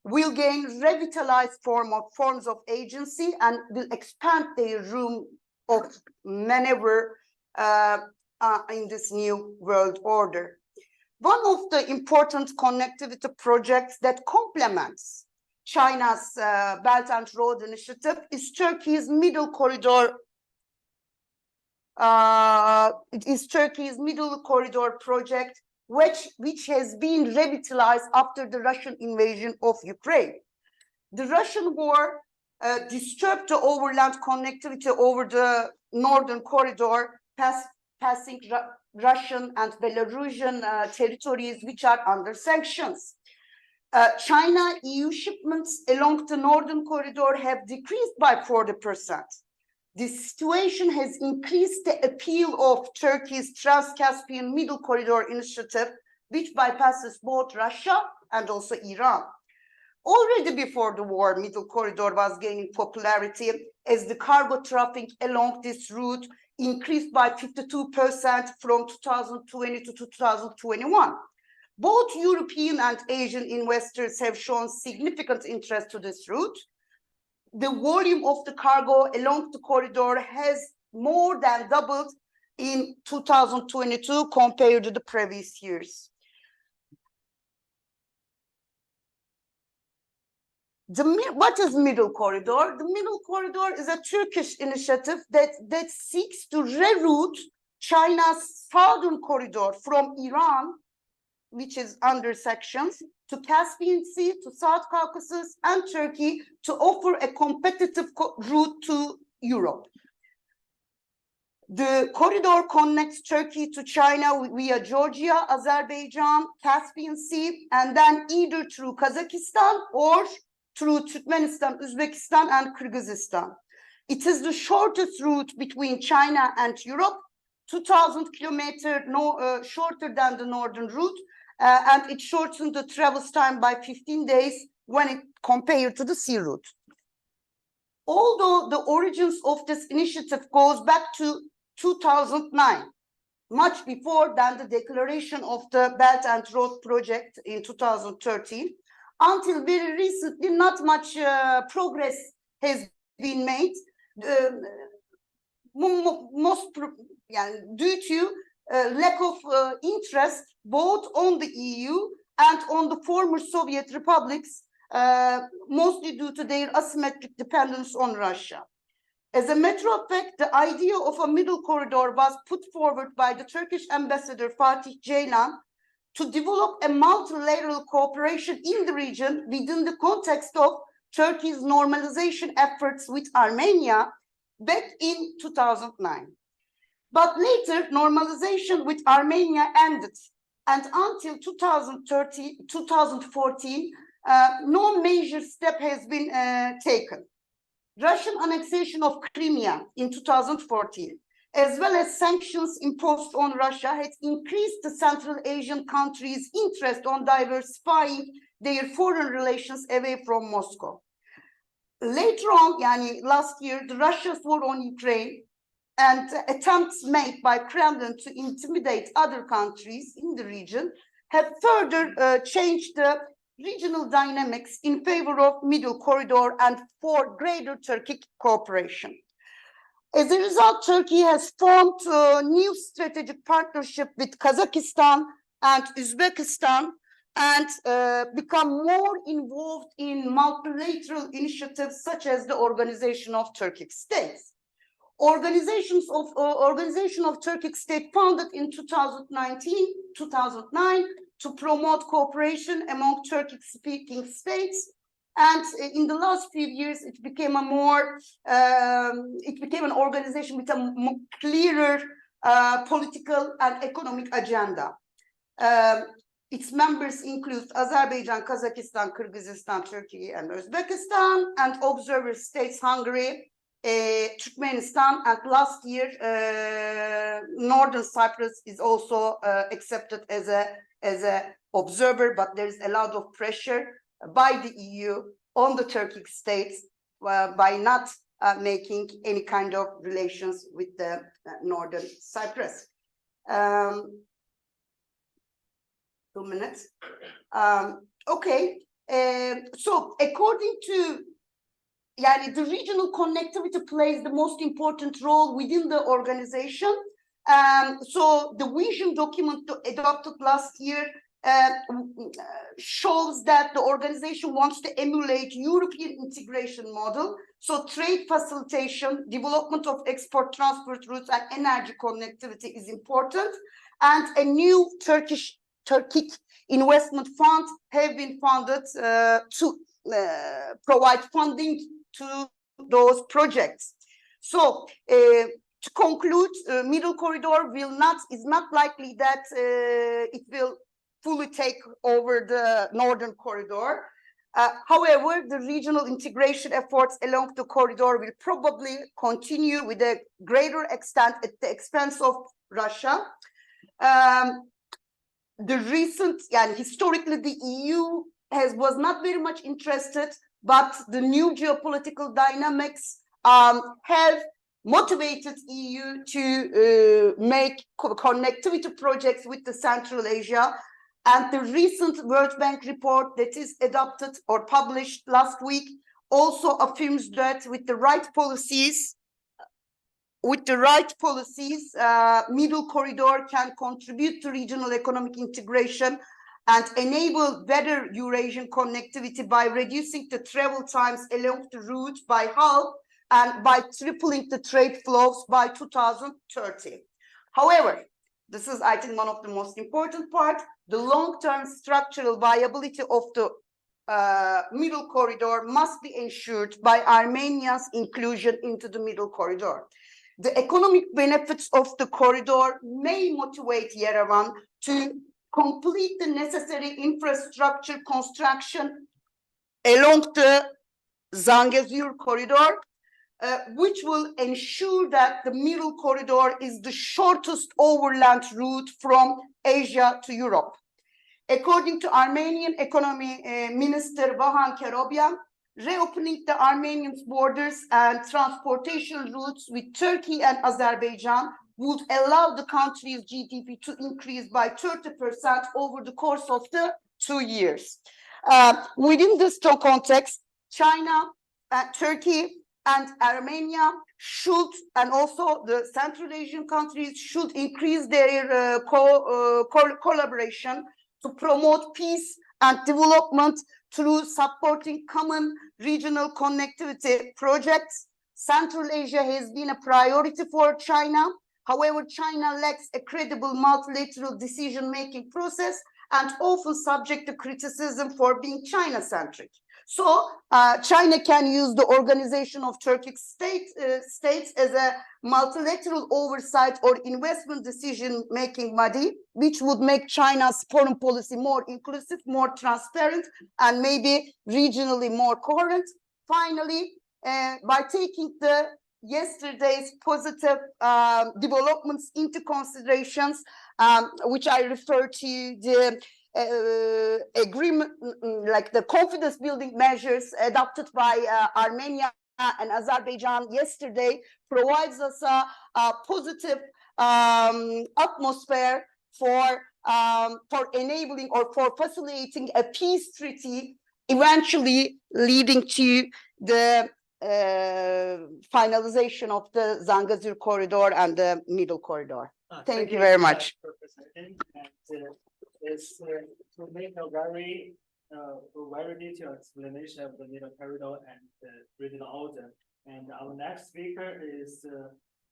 will gain revitalized forms of agency and will expand their room of maneuver in this new world order. One of the important connectivity projects that complements China's Belt and Road Initiative is Turkey's Middle Corridor. It is Turkey's Middle Corridor project, which has been revitalized after the Russian invasion of Ukraine. The Russian war disturbed the overland connectivity over the northern corridor, passing Russian and Belarusian territories which are under sanctions. China-EU shipments along the northern corridor have decreased by 40%. This situation has increased the appeal of Turkey's Trans-Caspian Middle Corridor initiative, which bypasses both Russia and also Iran. Already before the war, Middle Corridor was gaining popularity as the cargo traffic along this route increased by 52% from 2020 to 2021. Both European and Asian investors have shown significant interest to this route. The volume of the cargo along the corridor has more than doubled in 2022 compared to the previous years. What is Middle Corridor? The Middle Corridor is a Turkish initiative that seeks to reroute China's southern corridor from Iran, which is under sanctions, to Caspian Sea, to South Caucasus, and Turkey to offer a competitive route to Europe. The corridor connects Turkey to China via Georgia, Azerbaijan, Caspian Sea, and then either through Kazakhstan or through Turkmenistan, Uzbekistan, and Kyrgyzstan. It is the shortest route between China and Europe, 2,000 kilometers shorter than the northern route, and it shortened the travel time by 15 days when it compared to the sea route. Although the origins of this initiative goes back to 2009, much before than the declaration of the Belt and Road project in 2013, until very recently, not much progress has been made, due to lack of interest both on the EU and on the former Soviet republics, mostly due to their asymmetric dependence on Russia. As a matter of fact, the idea of a middle corridor was put forward by the Turkish ambassador Fatih Ceylan to develop a multilateral cooperation in the region within the context of Turkey's normalization efforts with Armenia back in 2009. But later, normalization with Armenia ended, and until 2014, no major step has been taken. Russian annexation of Crimea in 2014, as well as sanctions imposed on Russia, has increased the Central Asian countries' interest on diversifying their foreign relations away from Moscow. Later on, last year, the Russia's war on Ukraine and attempts made by Kremlin to intimidate other countries in the region have further changed the regional dynamics in favor of Middle Corridor and for greater Turkic cooperation. As a result, Turkey has formed a new strategic partnership with Kazakhstan and Uzbekistan and become more involved in multilateral initiatives such as the Organization of Turkic States. Organization of Turkic State founded in 2009 to promote cooperation among Turkic-speaking states, and in the last few years it became an organization with a clearer political and economic agenda. Its members include Azerbaijan, Kazakhstan, Kyrgyzstan, Turkey, and Uzbekistan, and observer states Hungary, Turkmenistan, and last year Northern Cyprus is also accepted as a observer, but there is a lot of pressure by the EU on the Turkic states by not making any kind of relations with the Northern Cyprus. 2 minutes. Okay, so according to the regional connectivity plays the most important role within the organization. So the vision document adopted last year shows that the organization wants to emulate European integration model. So trade facilitation, development of export transport routes, and energy connectivity is important. And a new Turkic investment fund have been founded to provide funding to those projects. So to conclude, Middle Corridor is not likely that it will fully take over the Northern Corridor. However, the regional integration efforts along the corridor will probably continue with a greater extent at the expense of Russia. Historically, the EU was not very much interested, but the new geopolitical dynamics have motivated EU to make connectivity projects with the Central Asia. And the recent World Bank report that is adopted or published last week also affirms that with the right policies, Middle Corridor can contribute to regional economic integration and enable better Eurasian connectivity by reducing the travel times along the route by half and by tripling the trade flows by 2030. However, this is, I think, one of the most important parts. The long-term structural viability of the Middle Corridor must be ensured by Armenia's inclusion into the Middle Corridor. The economic benefits of the corridor may motivate Yerevan to complete the necessary infrastructure construction along the Zangezur corridor, which will ensure that the Middle Corridor is the shortest overland route from Asia to Europe. According to Armenian Economy Minister Vahan Kerobyan, reopening the Armenian borders and transportation routes with Turkey and Azerbaijan would allow the country's GDP to increase by 30% over the course of the 2 years. Within this context, China, Turkey, and Armenia should, and also the Central Asian countries should increase their collaboration to promote peace and development through supporting common regional connectivity projects. Central Asia has been a priority for China. However, China lacks a credible multilateral decision-making process and often subject to criticism for being China-centric. So China can use the Organization of Turkic States as a multilateral oversight or investment decision-making body, which would make China's foreign policy more inclusive, more transparent, and maybe regionally more coherent. Finally, by taking the yesterday's positive developments into considerations, which I refer to the agreement, like the confidence building measures adopted by Armenia and Azerbaijan yesterday, provides us a positive atmosphere for enabling or for facilitating a peace treaty, eventually leading to the finalization of the Zangezur corridor and the Middle Corridor. Thank you very much. For presenting. And is to make a very detailed explanation of the middle corridor and the regional order. And our next speaker is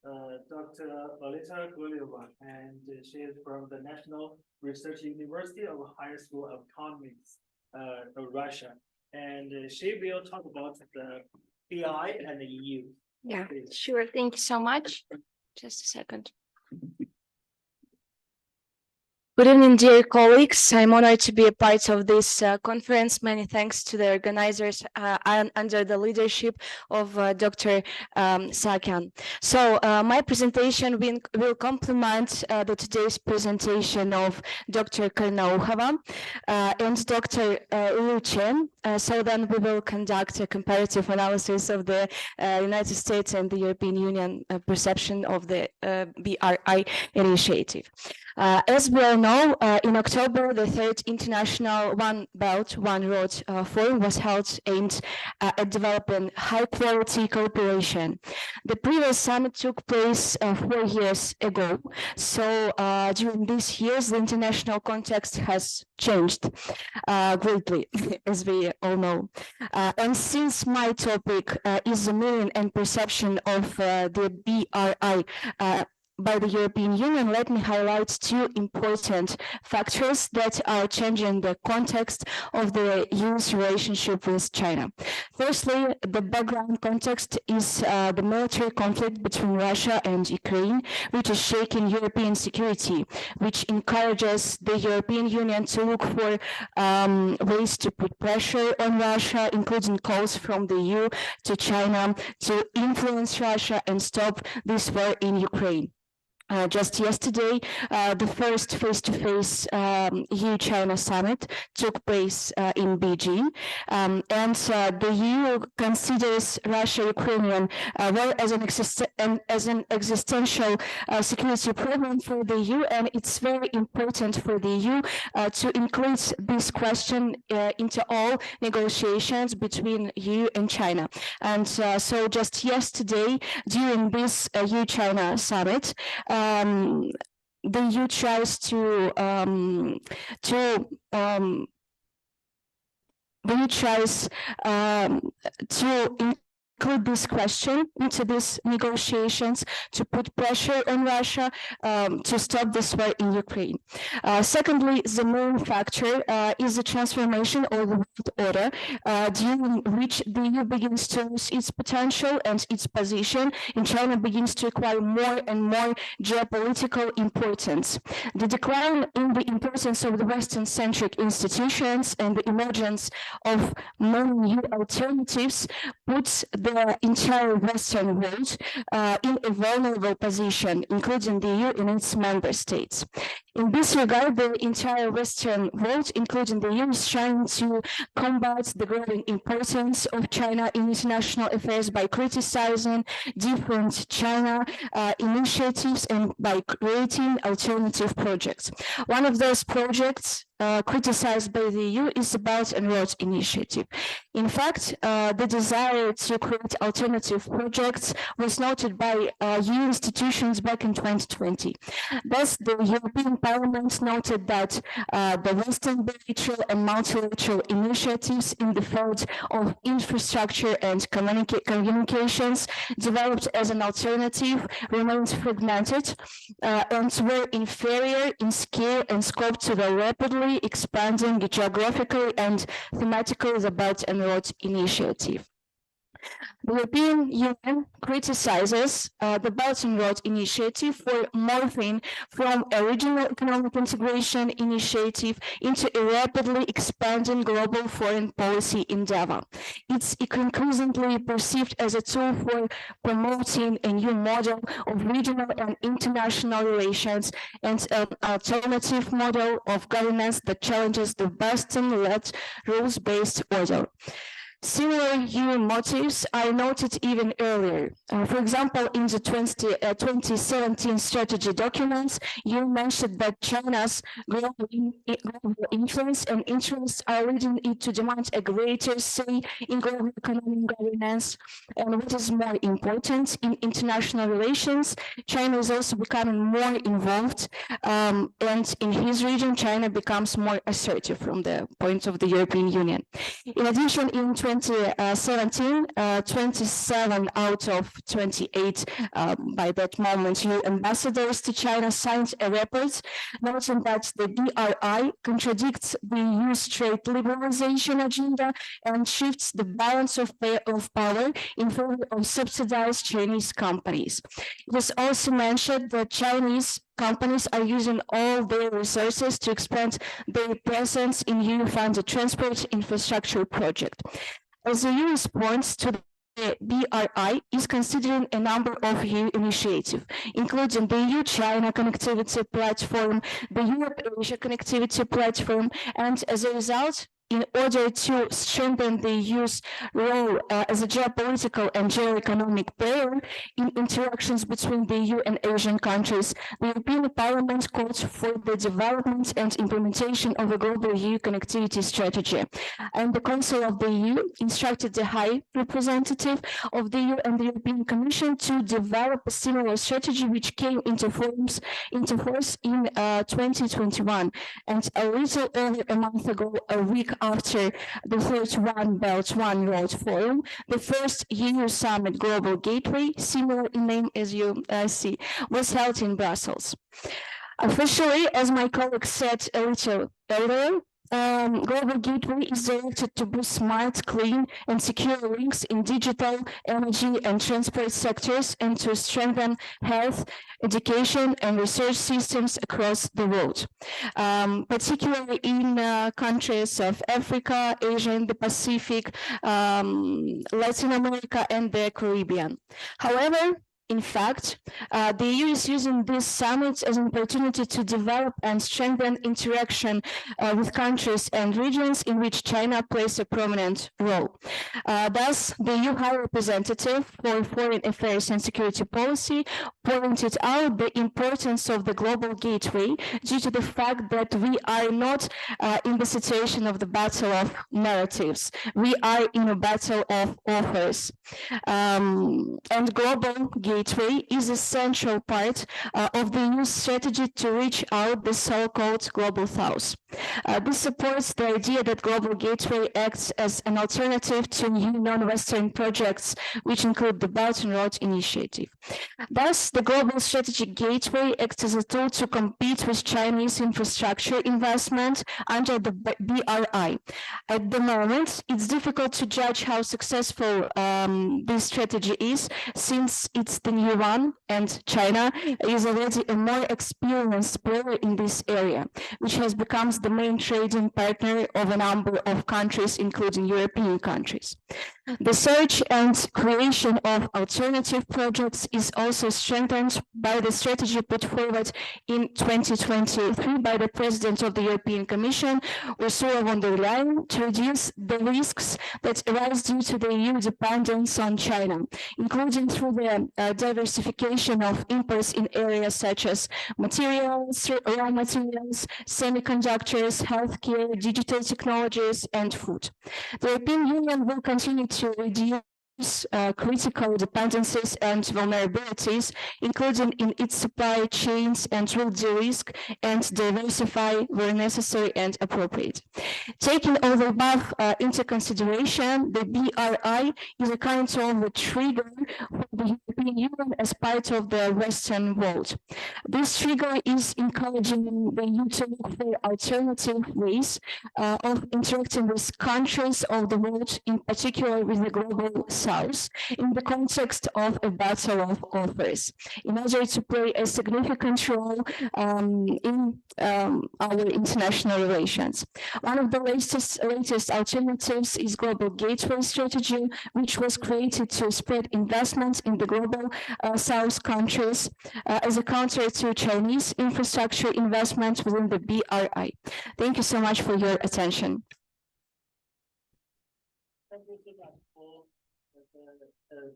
Dr. Lolita Koroleva, and she is from the National Research University of Higher School of Economics of Russia. And she will talk about the BI and the EU. Yeah, Please. sure. Thank you so much. Just a second. Good evening, dear colleagues. I'm honored to be a part of this conference. Many thanks to the organizers under the leadership of Dr. Sakan. So my presentation will complement today's presentation of Dr. Koroleva and Dr. Liu Chen. So then we will conduct a comparative analysis of the United States and the European Union perception of the BRI initiative. As we all know, in October, the third international One Belt, One Road forum was held aimed at developing high-quality cooperation. The previous summit took place 4 years ago. So during these years, the international context has changed greatly, as we all know. And since my topic is the meaning and perception of the BRI by the European Union, let me highlight two important factors that are changing the context of the EU's relationship with China. Firstly, the background context is the military conflict between Russia and Ukraine, which is shaking European security, which encourages the European Union to look for ways to put pressure on Russia, including calls from the EU to China to influence Russia and stop this war in Ukraine. Just yesterday, the first face-to-face EU-China summit took place in Beijing, and the EU considers Russia-Ukrainian war as an existential security problem for the EU, and it's very important for the EU to include this question into all negotiations between EU and China. And so just yesterday, during this EU-China summit, the EU tries to include this question into these negotiations to put pressure on Russia to stop this war in Ukraine. Secondly, the main factor is the transformation of the world order, during which the EU begins to lose its potential and its position, and China begins to acquire more and more geopolitical importance. The decline in the importance of the Western-centric institutions and the emergence of many new alternatives puts the entire Western world in a vulnerable position, including the EU and its member states. In this regard, the entire Western world, including the EU, is trying to combat the growing importance of China in international affairs by criticizing different China initiatives and by creating alternative projects. One of those projects criticized by the EU is the Belt and Road Initiative. In fact, the desire to create alternative projects was noted by EU institutions back in 2020. Thus, the European Parliament noted that the Western bilateral and multilateral initiatives in the field of infrastructure and communications developed as an alternative remained fragmented and were inferior in scale and scope to the rapidly expanding geographically and thematically the Belt and Road Initiative. The European Union criticizes the Belt and Road Initiative for morphing from a regional economic integration initiative into a rapidly expanding global foreign policy endeavor. It's increasingly perceived as a tool for promoting a new model of regional and international relations and an alternative model of governance that challenges the Western-led rules-based order. Similar EU motives are noted even earlier. For example, in the 2017 strategy documents, you mentioned that China's global influence and interests are leading it to demand a greater say in global economic governance. And what is more important, in international relations, China is also becoming more involved, and in his region, China becomes more assertive from the point of the European Union. In addition, in 2017, 27 out of 28 by that moment EU ambassadors to China signed a report noting that the BRI contradicts the EU's trade liberalization agenda and shifts the balance of power in favor of subsidized Chinese companies. It was also mentioned that Chinese companies are using all their resources to expand their presence in EU-funded transport infrastructure project. As the EU responds to the BRI is considering a number of EU initiatives, including the EU-China Connectivity Platform, the Europe-Asia Connectivity Platform, and as a result, in order to strengthen the EU's role as a geopolitical and geo-economic player in interactions between the EU and Asian countries, the European Parliament called for the development and implementation of a global EU connectivity strategy. And the Council of the EU instructed the High Representative of the EU and the European Commission to develop a similar strategy, which came into force in 2021. And a little over a month ago, a week after the first One Belt, One Road Forum, the first EU Summit Global Gateway, similar in name as you see, was held in Brussels. Officially, as my colleague said a little earlier, Global Gateway is directed to boost smart, clean, and secure links in digital, energy, and transport sectors, and to strengthen health, education, and research systems across the world, particularly in countries of Africa, Asia, and the Pacific, Latin America, and the Caribbean. However, in fact, the EU is using these summits as an opportunity to develop and strengthen interaction with countries and regions in which China plays a prominent role. Thus, the EU High Representative for Foreign Affairs and Security Policy pointed out the importance of the Global Gateway due to the fact that we are not in the situation of the battle of narratives. We are in a battle of offers. And Global Gateway is a central part of the EU strategy to reach out the so-called Global South. This supports the idea that Global Gateway acts as an alternative to new non-Western projects, which include the Belt and Road Initiative. Thus, the Global Strategic Gateway acts as a tool to compete with Chinese infrastructure investment under the BRI. At the moment, it's difficult to judge how successful this strategy is, since it's the new one, and China is already a more experienced player in this area, which has become the main trading partner of a number of countries, including European countries. The search and creation of alternative projects is also strengthened by the strategy put forward in 2023 by the President of the European Commission, Ursula von der Leyen, to reduce the risks that arise due to the EU dependence on China, including through the diversification of imports in areas such as materials, raw materials, semiconductors, healthcare, digital technologies, and food. The European Union will continue to reduce critical dependencies and vulnerabilities, including in its supply chains, and will de-risk and diversify where necessary and appropriate. Taking all the above into consideration, the BRI is a kind of a trigger for the European Union as part of the Western world. This trigger is encouraging the EU to look for alternative ways of interacting with countries of the world, in particular with the global South, in the context of a battle of offers, in order to play a significant role in our international relations. One of the latest alternatives is Global Gateway strategy, which was created to spread investment in the global South countries as a counter to Chinese infrastructure investment within the BRI. Thank you so much for your attention. Thank you.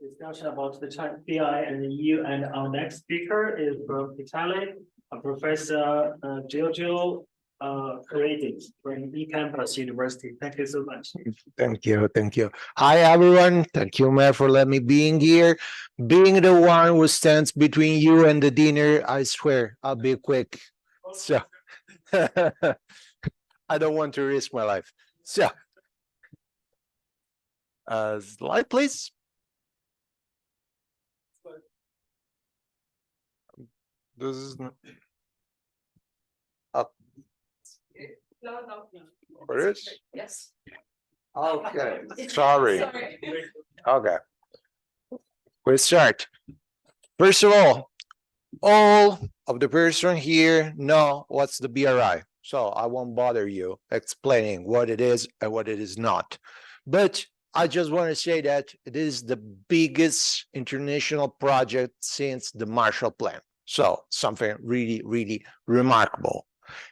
discussion about the China BI and the EU, and our next speaker is from Italy, Professor Giorgio Caridi from eCampus University. Thank you so much. Thank you, thank you. Hi, everyone. Thank you, Mayor, for letting me being here. Being the one who stands between you and the dinner, I swear I'll be quick. So I don't want to risk my life. So slide, please. This is not. Up. Where it is? Yes. Okay, sorry. Okay. We start. First of all of the person here know what's the BRI. So I won't bother you explaining what it is and what it is not. But I just want to say that it is the biggest international project since the Marshall Plan. So something really, really remarkable.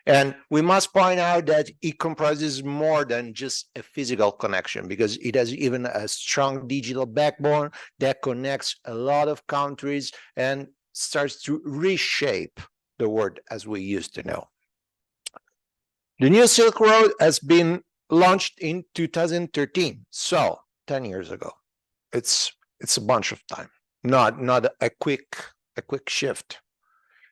And we must point out that it comprises more than just a physical connection, because it has even a strong digital backbone that connects a lot of countries and starts to reshape the world as we used to know. The new Silk Road has been launched in 2013, so 10 years ago. It's a bunch of time, not a quick shift.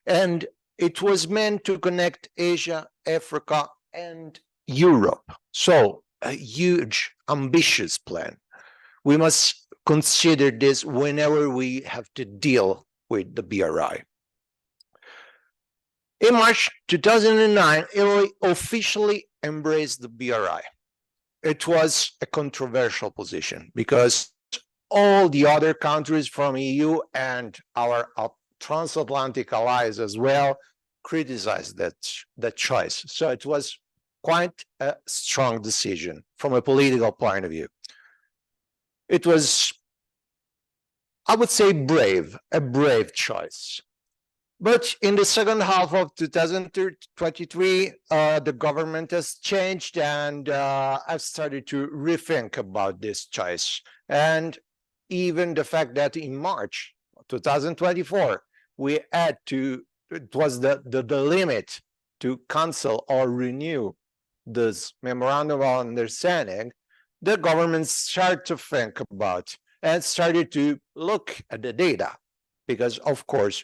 And it was meant to connect Asia, Africa, and Europe. So a huge, ambitious plan. We must consider this whenever we have to deal with the BRI. In March 2009, Italy officially embraced the BRI. It was a controversial position because all the other countries from EU and our transatlantic allies as well criticized that choice. So it was quite a strong decision from a political point of view. It was, I would say, a brave choice. But in the second half of 2023, the government has changed, and I've started to rethink about this choice. And even the fact that in March 2024, we had to, it was the limit to cancel or renew this memorandum of understanding, the government started to think about and started to look at the data, because of course,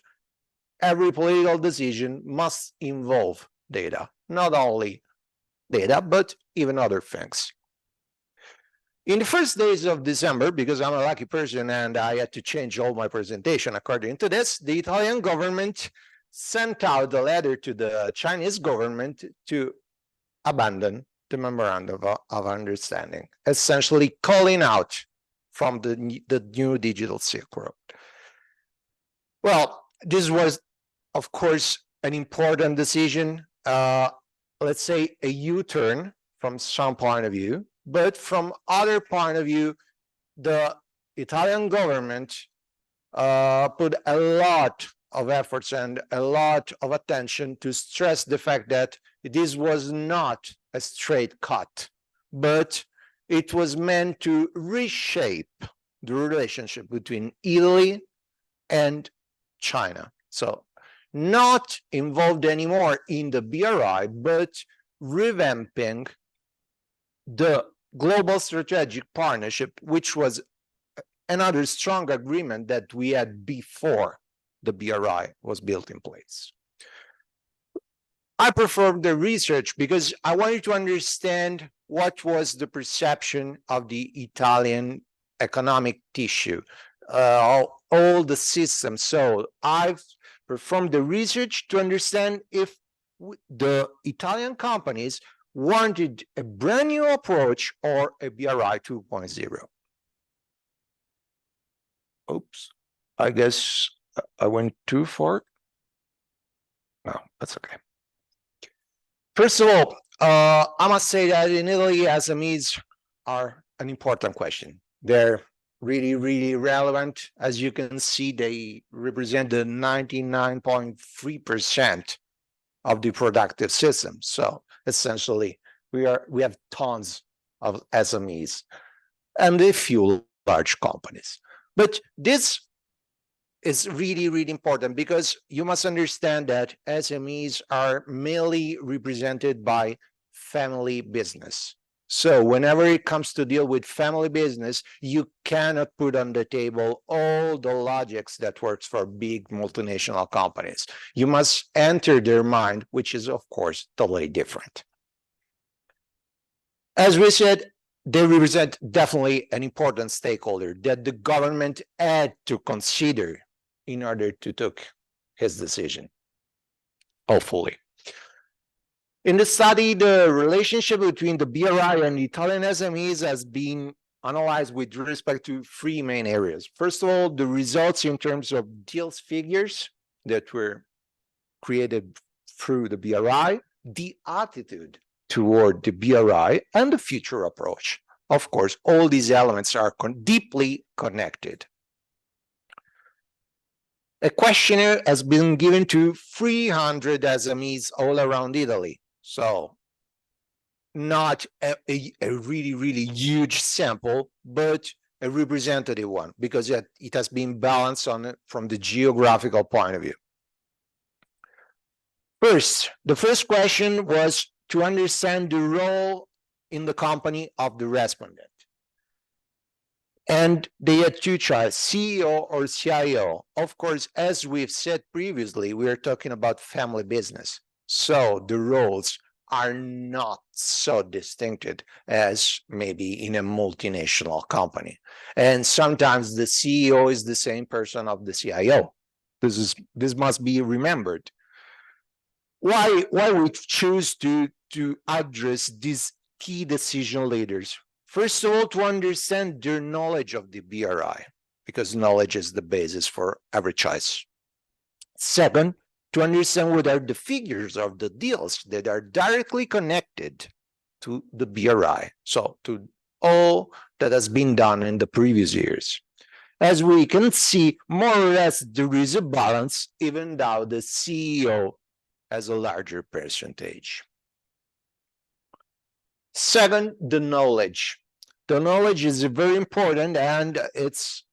every political decision must involve data, not only data, but even other things. In the first days of December, because I'm a lucky person and I had to change all my presentation according to this, the Italian government sent out a letter to the Chinese government to abandon the memorandum of understanding, essentially calling out from the new digital Silk Road. Well, this was, of course, an important decision, let's say a U-turn from some point of view, but from other point of view, the Italian government put a lot of efforts and a lot of attention to stress the fact that this was not a straight cut, but it was meant to reshape the relationship between Italy and China. So not involved anymore in the BRI, but revamping the global strategic partnership, which was another strong agreement that we had before the BRI was built in place. I performed the research because I wanted to understand what was the perception of the Italian economic tissue, all the systems. So I've performed the research to understand if the Italian companies wanted a brand new approach or a BRI 2.0. Oops, I guess I went too far. No, that's okay. First of all, I must say that in Italy, SMEs are an important question. They're really, really relevant. As you can see, they represent the 99.3% of the productive system. So essentially, we have tons of SMEs and a few large companies. But this is really, really important because you must understand that SMEs are mainly represented by family business. So whenever it comes to deal with family business, you cannot put on the table all the logics that works for big multinational companies. You must enter their mind, which is of course totally different. As we said, they represent definitely an important stakeholder that the government had to consider in order to take his decision, hopefully. In the study, the relationship between the BRI and the Italian SMEs has been analyzed with respect to three main areas. First of all, the results in terms of deals figures that were created through the BRI, the attitude toward the BRI, and the future approach. Of course, all these elements are deeply connected. A questionnaire has been given to 300 SMEs all around Italy. So not a really, really huge sample, but a representative one because it has been balanced from the geographical point of view. First, the first question was to understand the role in the company of the respondent. And they had two choices, CEO or CIO. Of course, as we've said previously, we are talking about family business. So the roles are not so distinctive as maybe in a multinational company. And sometimes the CEO is the same person of the CIO. This must be remembered. Why we choose to address these key decision leaders? First of all, to understand their knowledge of the BRI, because knowledge is the basis for every choice. Second, to understand what are the figures of the deals that are directly connected to the BRI, so to all that has been done in the previous years. As we can see, more or less, there is a balance, even though the CEO has a larger percentage. Second, the knowledge. The knowledge is very important, and it's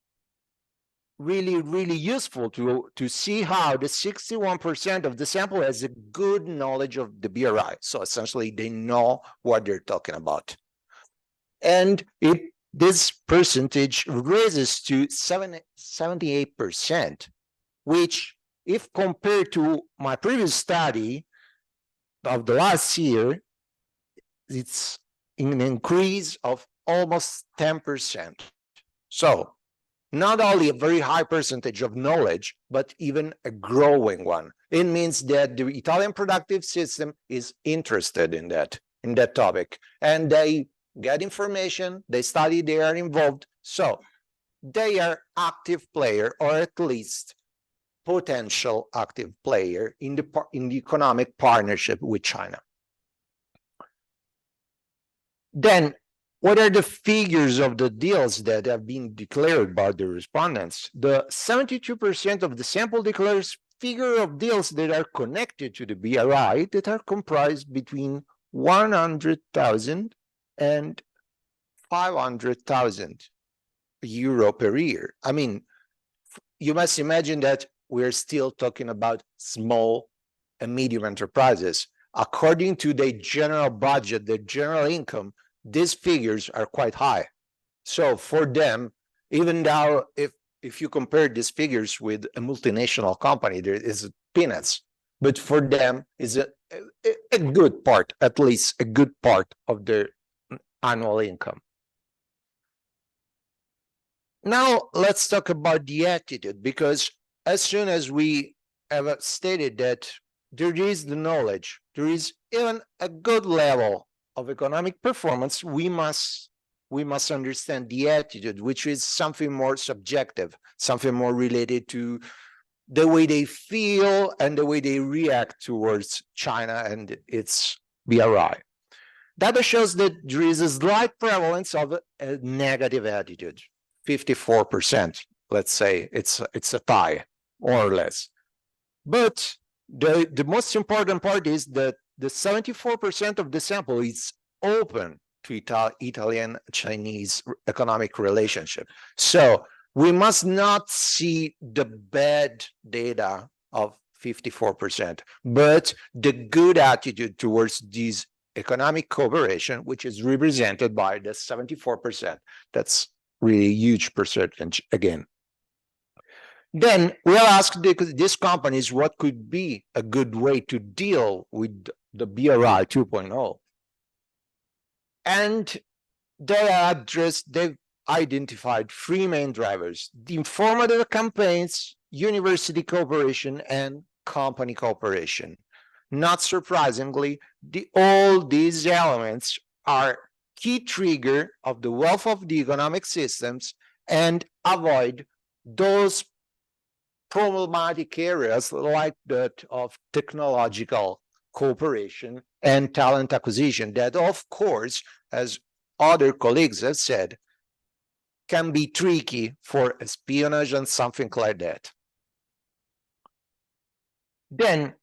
really, really useful to see how the 61% of the sample has a good knowledge of the BRI. So essentially, they know what they're talking about. And this percentage raises to 78%, which, if compared to my previous study of the last year, it's an increase of almost 10%. So not only a very high percentage of knowledge, but even a growing one. It means that the Italian productive system is interested in that topic, and they get information, they study, they are involved. So they are active player, or at least potential active player in the economic partnership with China. Then, what are the figures of the deals that have been declared by the respondents? The 72% of the sample declares figure of deals that are connected to the BRI that are comprised between 100,000 and 500,000 euro per year. I mean, you must imagine that we're still talking about small and medium enterprises. According to the general budget, the general income, these figures are quite high. So for them, even though if you compare these figures with a multinational company, there is peanuts. But for them, is a good part, at least a good part of their annual income. Now let's talk about the attitude, because as soon as we have stated that there is the knowledge, there is even a good level of economic performance, we must understand the attitude, which is something more subjective, something more related to the way they feel and the way they react towards China and its BRI. Data shows that there is a slight prevalence of a negative attitude, 54%. Let's say it's a tie, more or less. But the most important part is that the 74% of the sample is open to Italian-Chinese economic relationship. So we must not see the bad data of 54%, but the good attitude towards this economic cooperation, which is represented by the 74%. That's really a huge percentage again. Then we'll ask these companies what could be a good way to deal with the BRI 2.0. And they've identified three main drivers: the informative campaigns, university cooperation, and company cooperation. Not surprisingly, all these elements are key trigger of the wealth of the economic systems and avoid those problematic areas like that of technological cooperation and talent acquisition that, of course, as other colleagues have said, can be tricky for espionage and something like that. Then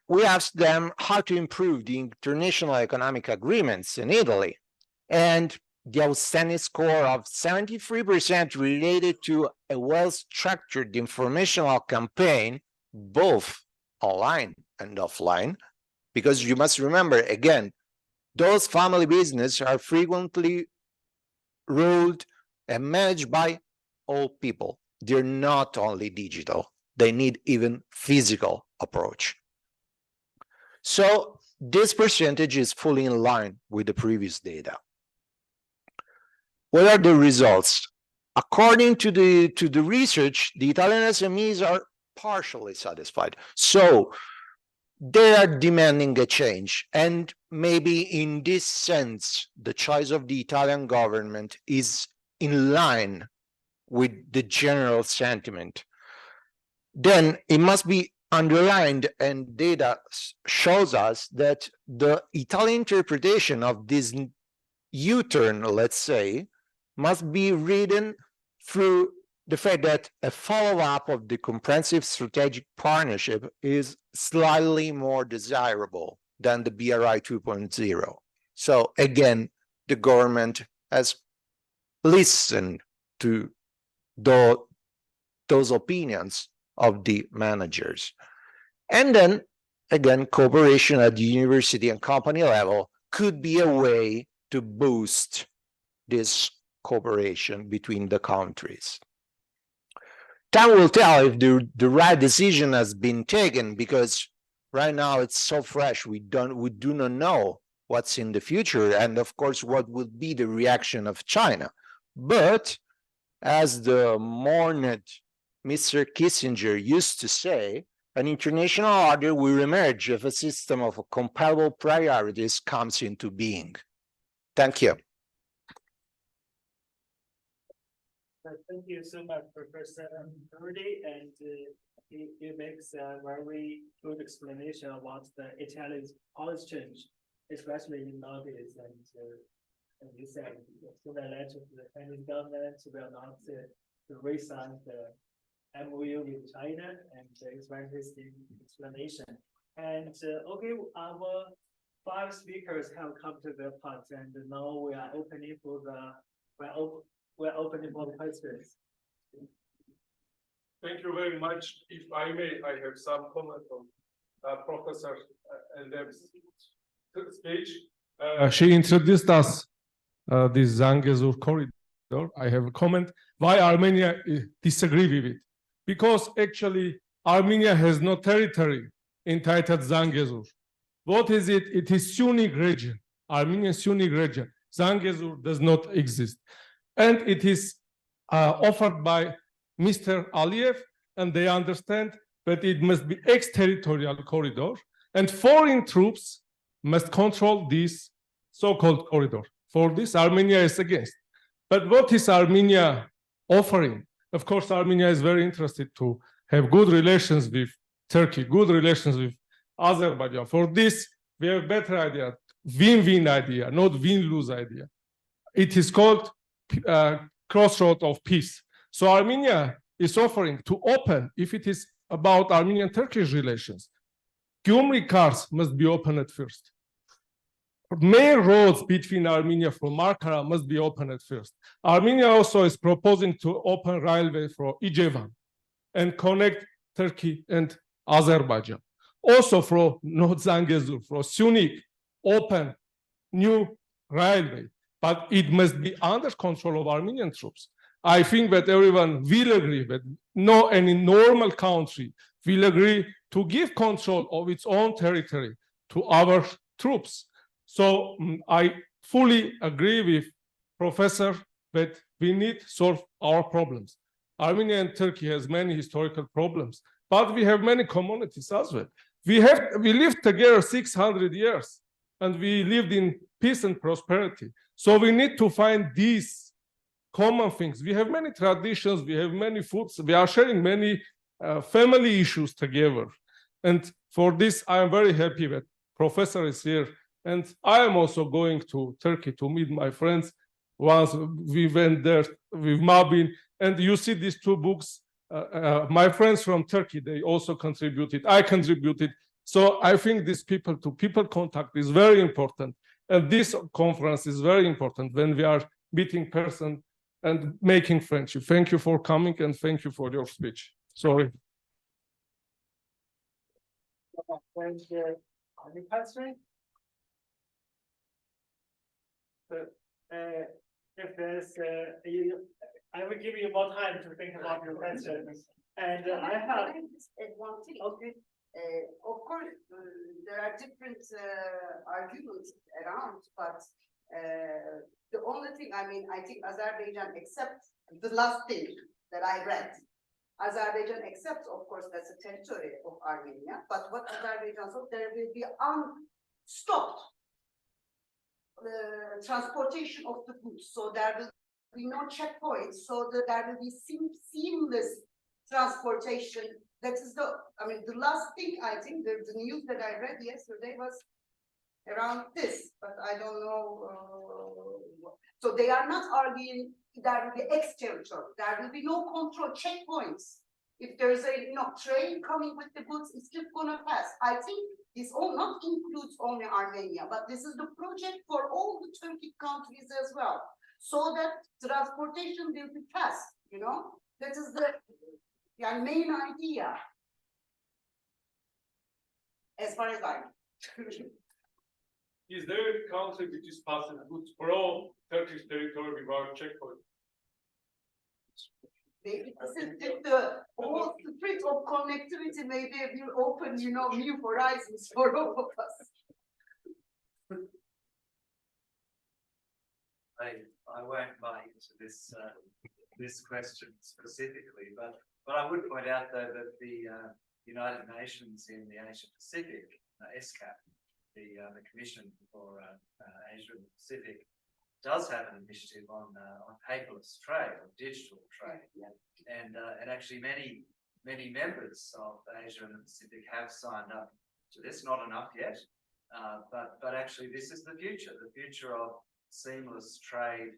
we asked them how to improve the international economic agreements in Italy, and the outstanding score of 73% related to a well-structured informational campaign, both online and offline, because you must remember, again, those family businesses are frequently ruled and managed by old people. They're not only digital, they need even physical approach. So this percentage is fully in line with the previous data. What are the results? According to the research, the Italian SMEs are partially satisfied. So they are demanding a change. And maybe in this sense, the choice of the Italian government is in line with the general sentiment. Then it must be underlined, and data shows us that the Italian interpretation of this U-turn, let's say, must be written through the fact that a follow-up of the comprehensive strategic partnership is slightly more desirable than the BRI 2.0. So again, the government has listened to those opinions of the managers. And then, again, cooperation at the university and company level could be a way to boost this cooperation between the countries. Time will tell if the right decision has been taken, because right now it's so fresh, we do not know what's in the future, and of course what would be the reaction of China. But as the mourned Mr. Kissinger used to say, an international order will emerge if a system of compatible priorities comes into being. Thank you. Thank you so much, Professor Caridi, and he makes a very good explanation about the Italian policy change, especially in nowadays. And you said, to the letter to the Chinese government will not to re-sign the MOU with China, and it's very interesting explanation. And okay, our 5 speakers have come to the part, and now we are opening for we're opening for the questions. Thank you very much. If I may, I have some comment on Professor Eldem's speech. She introduced us this Zangezur corridor. I have a comment why Armenia disagree with it. Because actually Armenia has no territory entitled Zangezur. What is it? It is Sunni region, Armenian Sunni region. Zangezur does not exist. And it is offered by Mr. Aliyev, and they understand that it must be extraterritorial corridor, and foreign troops must control this so-called corridor. For this, Armenia is against. But what is Armenia offering? Of course, Armenia is very interested to have good relations with Turkey, good relations with Azerbaijan. For this, we have a better idea, win-win idea, not win-lose idea. It is called crossroad of peace. So Armenia is offering to open, if it is about Armenian-Turkish relations, Gyumri cars must be opened at first. main roads between Armenia from Ankara must be open at first. Armenia also is proposing to open railway for Yerevan and connect Turkey and Azerbaijan. Also from North Zangezur, from Sunik, open new railway, but it must be under control of Armenian troops. I think that everyone will agree that no any normal country will agree to give control of its own territory to our troops. So I fully agree with Professor that we need to solve our problems. Armenia and Turkey has many historical problems, but we have many communities as well. We lived together 600 years and we lived in peace and prosperity. So we need to find these common things. We have many traditions, we have many foods, we are sharing many family issues together. And for this, I am very happy that Professor is here. And I am also going to Turkey to meet my friends. Once we went there with Mabin, and you see these two books. My friends from Turkey, they also contributed. I contributed. So I think this people-to-people contact is very important. And this conference is very important when we are meeting person and making friendship. Thank you for coming and thank you for your speech. Sorry. Any question? If there's, I will give you more time to think about your questions. And I have. Can I just add one thing? Okay. Of course, there are different arguments around, but the only thing, I mean, I think Azerbaijan accepts the last thing that I read. Azerbaijan accepts, of course, that's a territory of Armenia, but what Azerbaijan said, there will be unstopped transportation of the goods, so there will be no checkpoints, so that there will be seamless transportation. That is the, I mean, the last thing I think the news that I read yesterday was around this, but I don't know. So they are not arguing there will be ex-territory. There will be no control checkpoints. If there is a train coming with the goods, it's just gonna pass. I think this all not includes only Armenia, but this is the project for all the Turkic countries as well, so that transportation will be fast. You know, that is the main idea, as far as I know. Is there a country which is passing goods for all Turkish territory without checkpoint? Maybe this is the whole spirit of connectivity. Maybe will open, new horizons for all of us. I won't buy into this question specifically, but I would point out though that the United Nations in the Asia Pacific, ESCAP, the Commission for Asia and the Pacific, does have an initiative on paperless trade or digital trade, and actually many members of Asia and the Pacific have signed up to this. Not enough yet, but actually this is the future of seamless trade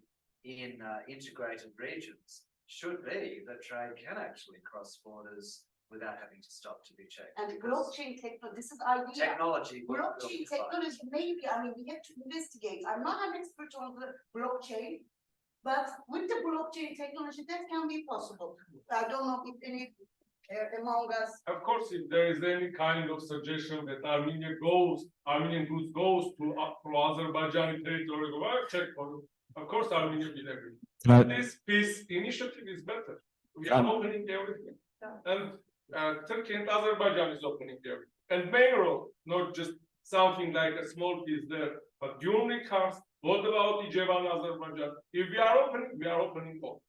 in integrated regions. Should be that trade can actually cross borders without having to stop to be checked. And blockchain technology, this is idea. Technology. Blockchain technology, maybe, I mean, we have to investigate. I'm not an expert on the blockchain, but with the blockchain technology, that can be possible. I don't know if any among us. Of course, if there is any kind of suggestion that Armenian goods goes to Azerbaijani territory, checkpoint, of course Armenia will agree. But this peace initiative is better. We are opening everything. And Turkey and Azerbaijan is opening everything. And main road, not just something like a small piece there, but unique cars. What about Yerevan, Azerbaijan? If we are opening all.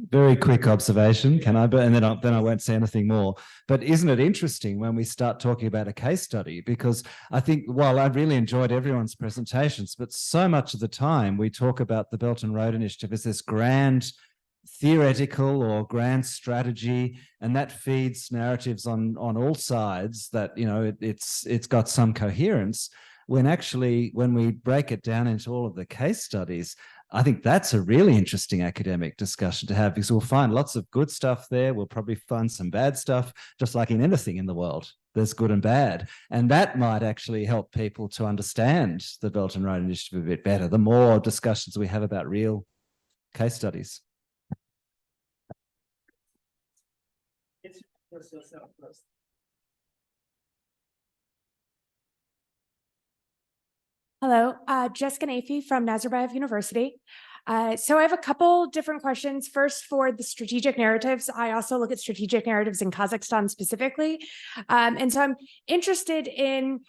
Very quick observation, can I? And then I won't say anything more. But isn't it interesting when we start talking about a case study? Because I think, while I really enjoyed everyone's presentations, but so much of the time we talk about the Belt and Road Initiative as this grand theoretical or grand strategy, and that feeds narratives on all sides that, it's got some coherence. When actually, when we break it down into all of the case studies, I think that's a really interesting academic discussion to have, because we'll find lots of good stuff there. We'll probably find some bad stuff, just like in anything in the world. There's good and bad. And that might actually help people to understand the Belt and Road Initiative a bit better, the more discussions we have about real case studies. Introduce yourself first. Hello, Jessica Nafi from Nazarbayev University. So I have a couple different questions. First, for the strategic narratives, I also look at strategic narratives in Kazakhstan specifically. And so I'm interested in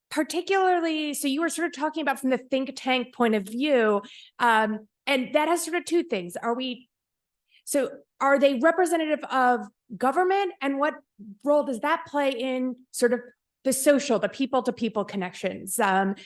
particularly, so you were sort of talking about from the think tank point of view, and that has sort of two things. Are they representative of government, and what role does that play in sort of the social, the people-to-people connections,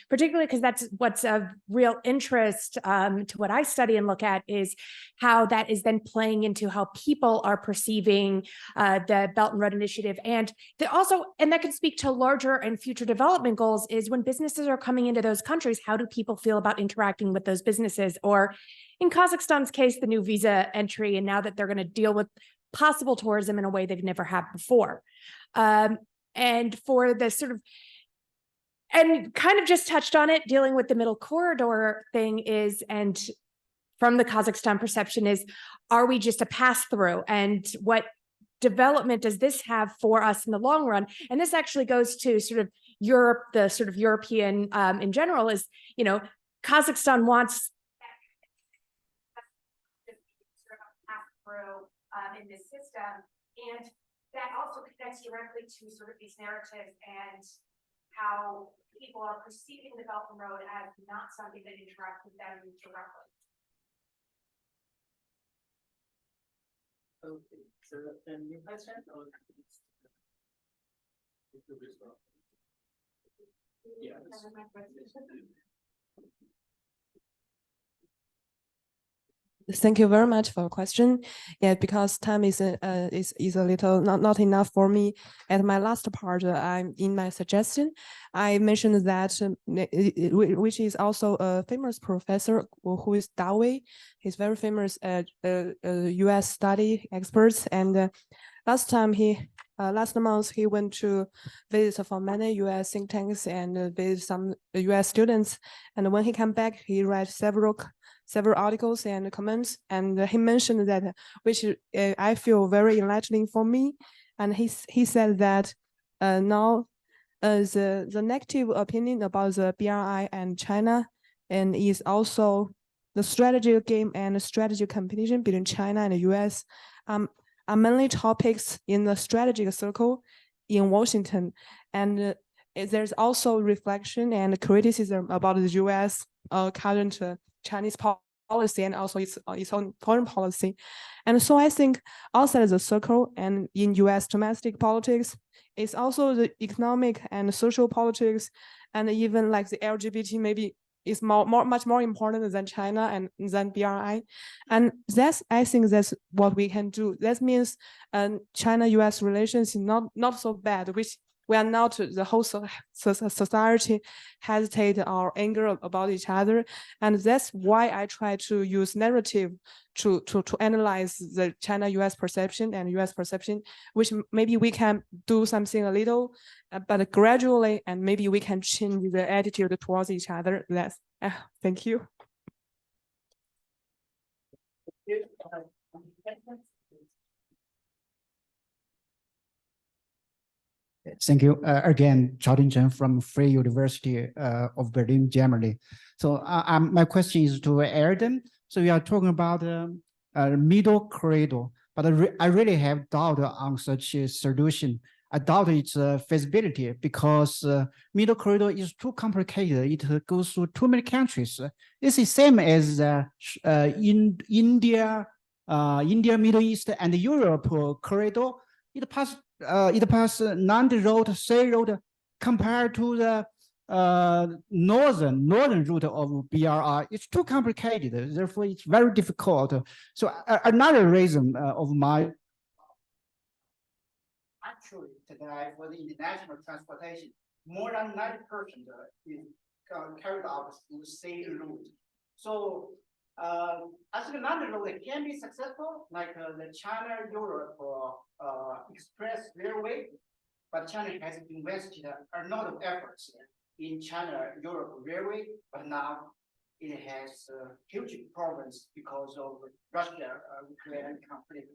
particularly because that's what's of real interest to what I study and look at, is how that is then playing into how people are perceiving the Belt and Road Initiative. And that can speak to larger and future development goals, is when businesses are coming into those countries, how do people feel about interacting with those businesses? Or in Kazakhstan's case, the new visa entry, and now that they're going to deal with possible tourism in a way they've never had before. And for the sort of, and kind of just touched on it, dealing with the middle corridor thing is, and from the Kazakhstan perception is, are we just a pass through? And what development does this have for us in the long run? And this actually goes to sort of Europe, the sort of European in general is, you know, Kazakhstan wants sort of a pass through in this system. And that also connects directly to sort of these narratives and how people are perceiving the Belt and Road as not something that interacts with them directly. Okay, so then you question or? Yeah. Thank you very much for your question. Yeah, because time is a little not enough for me. At my last part, I'm in my suggestion, I mentioned that which is also a famous professor who is Dawei. He's very famous U.S. study experts, and last month he went to visit for many U.S. think tanks and visit some U.S. students. And when he came back, he read several articles and comments, and he mentioned that, which I feel very enlightening for me. And he said that now the negative opinion about the BRI and China, and is also the strategy game and the strategy competition between China and the US, are mainly topics in the strategic circle in Washington. And there's also reflection and criticism about the US current Chinese policy and also its own foreign policy. And so I think outside of the circle and in US domestic politics, it's also the economic and social politics, and even like the LGBT maybe is much more important than China and than BRI. And I think that's what we can do. That means China-US relations is not so bad, which we are not, the whole society hesitate or anger about each other. And that's why I try to use narrative to analyze the China-US perception and US perception, which maybe we can do something a little, but gradually, and maybe we can change the attitude towards each other. That's, thank you. Thank you. Again, Chang from Free University of Berlin, Germany. So my question is to Eldem. So we are talking about middle corridor, but I really have doubt on such a solution. I doubt its feasibility because middle corridor is too complicated. It goes through too many countries. It's the same as in India, Middle East, and Europe corridor. It passes land road, sea road, compared to the northern route of BRI. It's too complicated. Therefore, it's very difficult. So another reason of my actually today for the international transportation, more than 90% is carried out through sea route. So I think another road that can be successful, like the China-Europe express railway, but China has invested a lot of efforts in China-Europe railway, but now it has huge problems because of Russia-Ukraine conflict.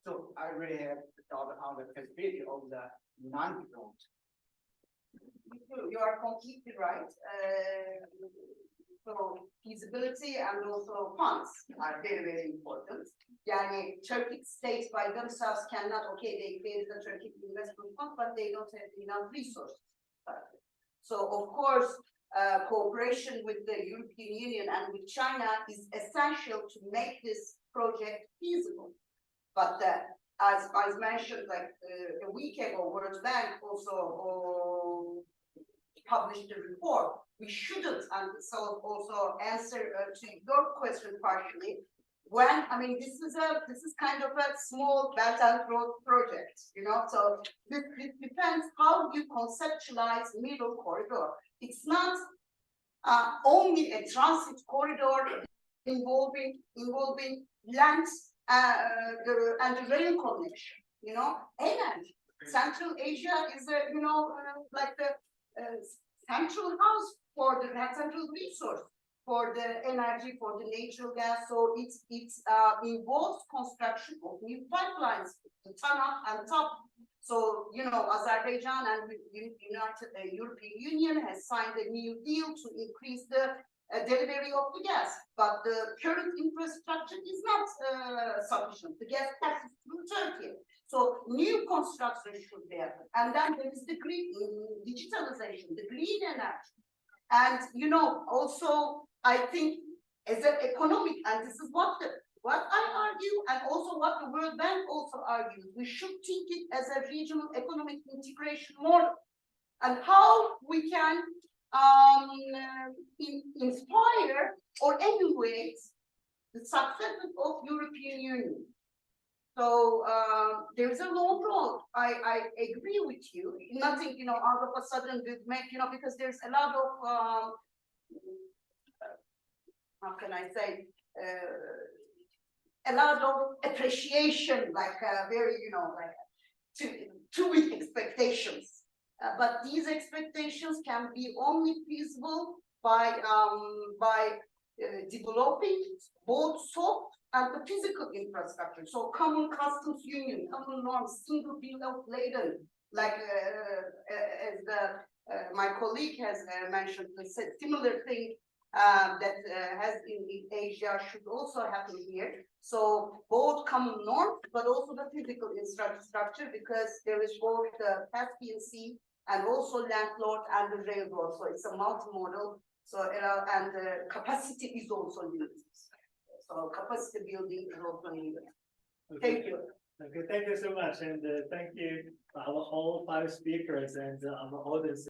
So I really have thought on the possibility of the non-road. You are completely right. So feasibility and also funds are very, very important. Yani Turkic states by themselves cannot, okay, they create the Turkic investment fund, but they don't have enough resources. So of course, cooperation with the European Union and with China is essential to make this project feasible. But as mentioned, like a week ago, World Bank also published a report. We shouldn't, and so also answer to your question partially. When I mean, this is kind of a small Belt and Road project, you know. So this depends how you conceptualize middle corridor. It's not only a transit corridor involving land and the rail connection. You know, energy. Central Asia is a like the central house for the central resource, for the energy, for the natural gas. So it involves construction of new pipelines, the tunnel and top. So, you know, Azerbaijan and the European Union has signed a new deal to increase the delivery of the gas, but the current infrastructure is not sufficient. The gas passes through Turkey. So new construction should be happen. And then there is the green digitalization, the green energy. And, you know, also, I think as an economic, and this is what I argue, and also what the World Bank also argues, we should think it as a regional economic integration model, and how we can inspire or emulate the success of European Union. So there is a long road. I agree with you. Nothing, you know, out of a sudden will make, you know, because there's a lot of how can I say, a lot of appreciation, like very, you know, like too big expectations. But these expectations can be only feasible by developing both soft and the physical infrastructure. So common customs union, common norms, single bill of lading, like as my colleague has mentioned, a similar thing that has in Asia should also happen here. So both common norms, but also the physical infrastructure, because there is both the Caspian Sea and also landlord and the railroad. So it's a multimodal. So and the capacity is also needed. So capacity building is also needed. Okay. Thank you. Okay, thank you so much, and thank you our all 5 speakers and our audience.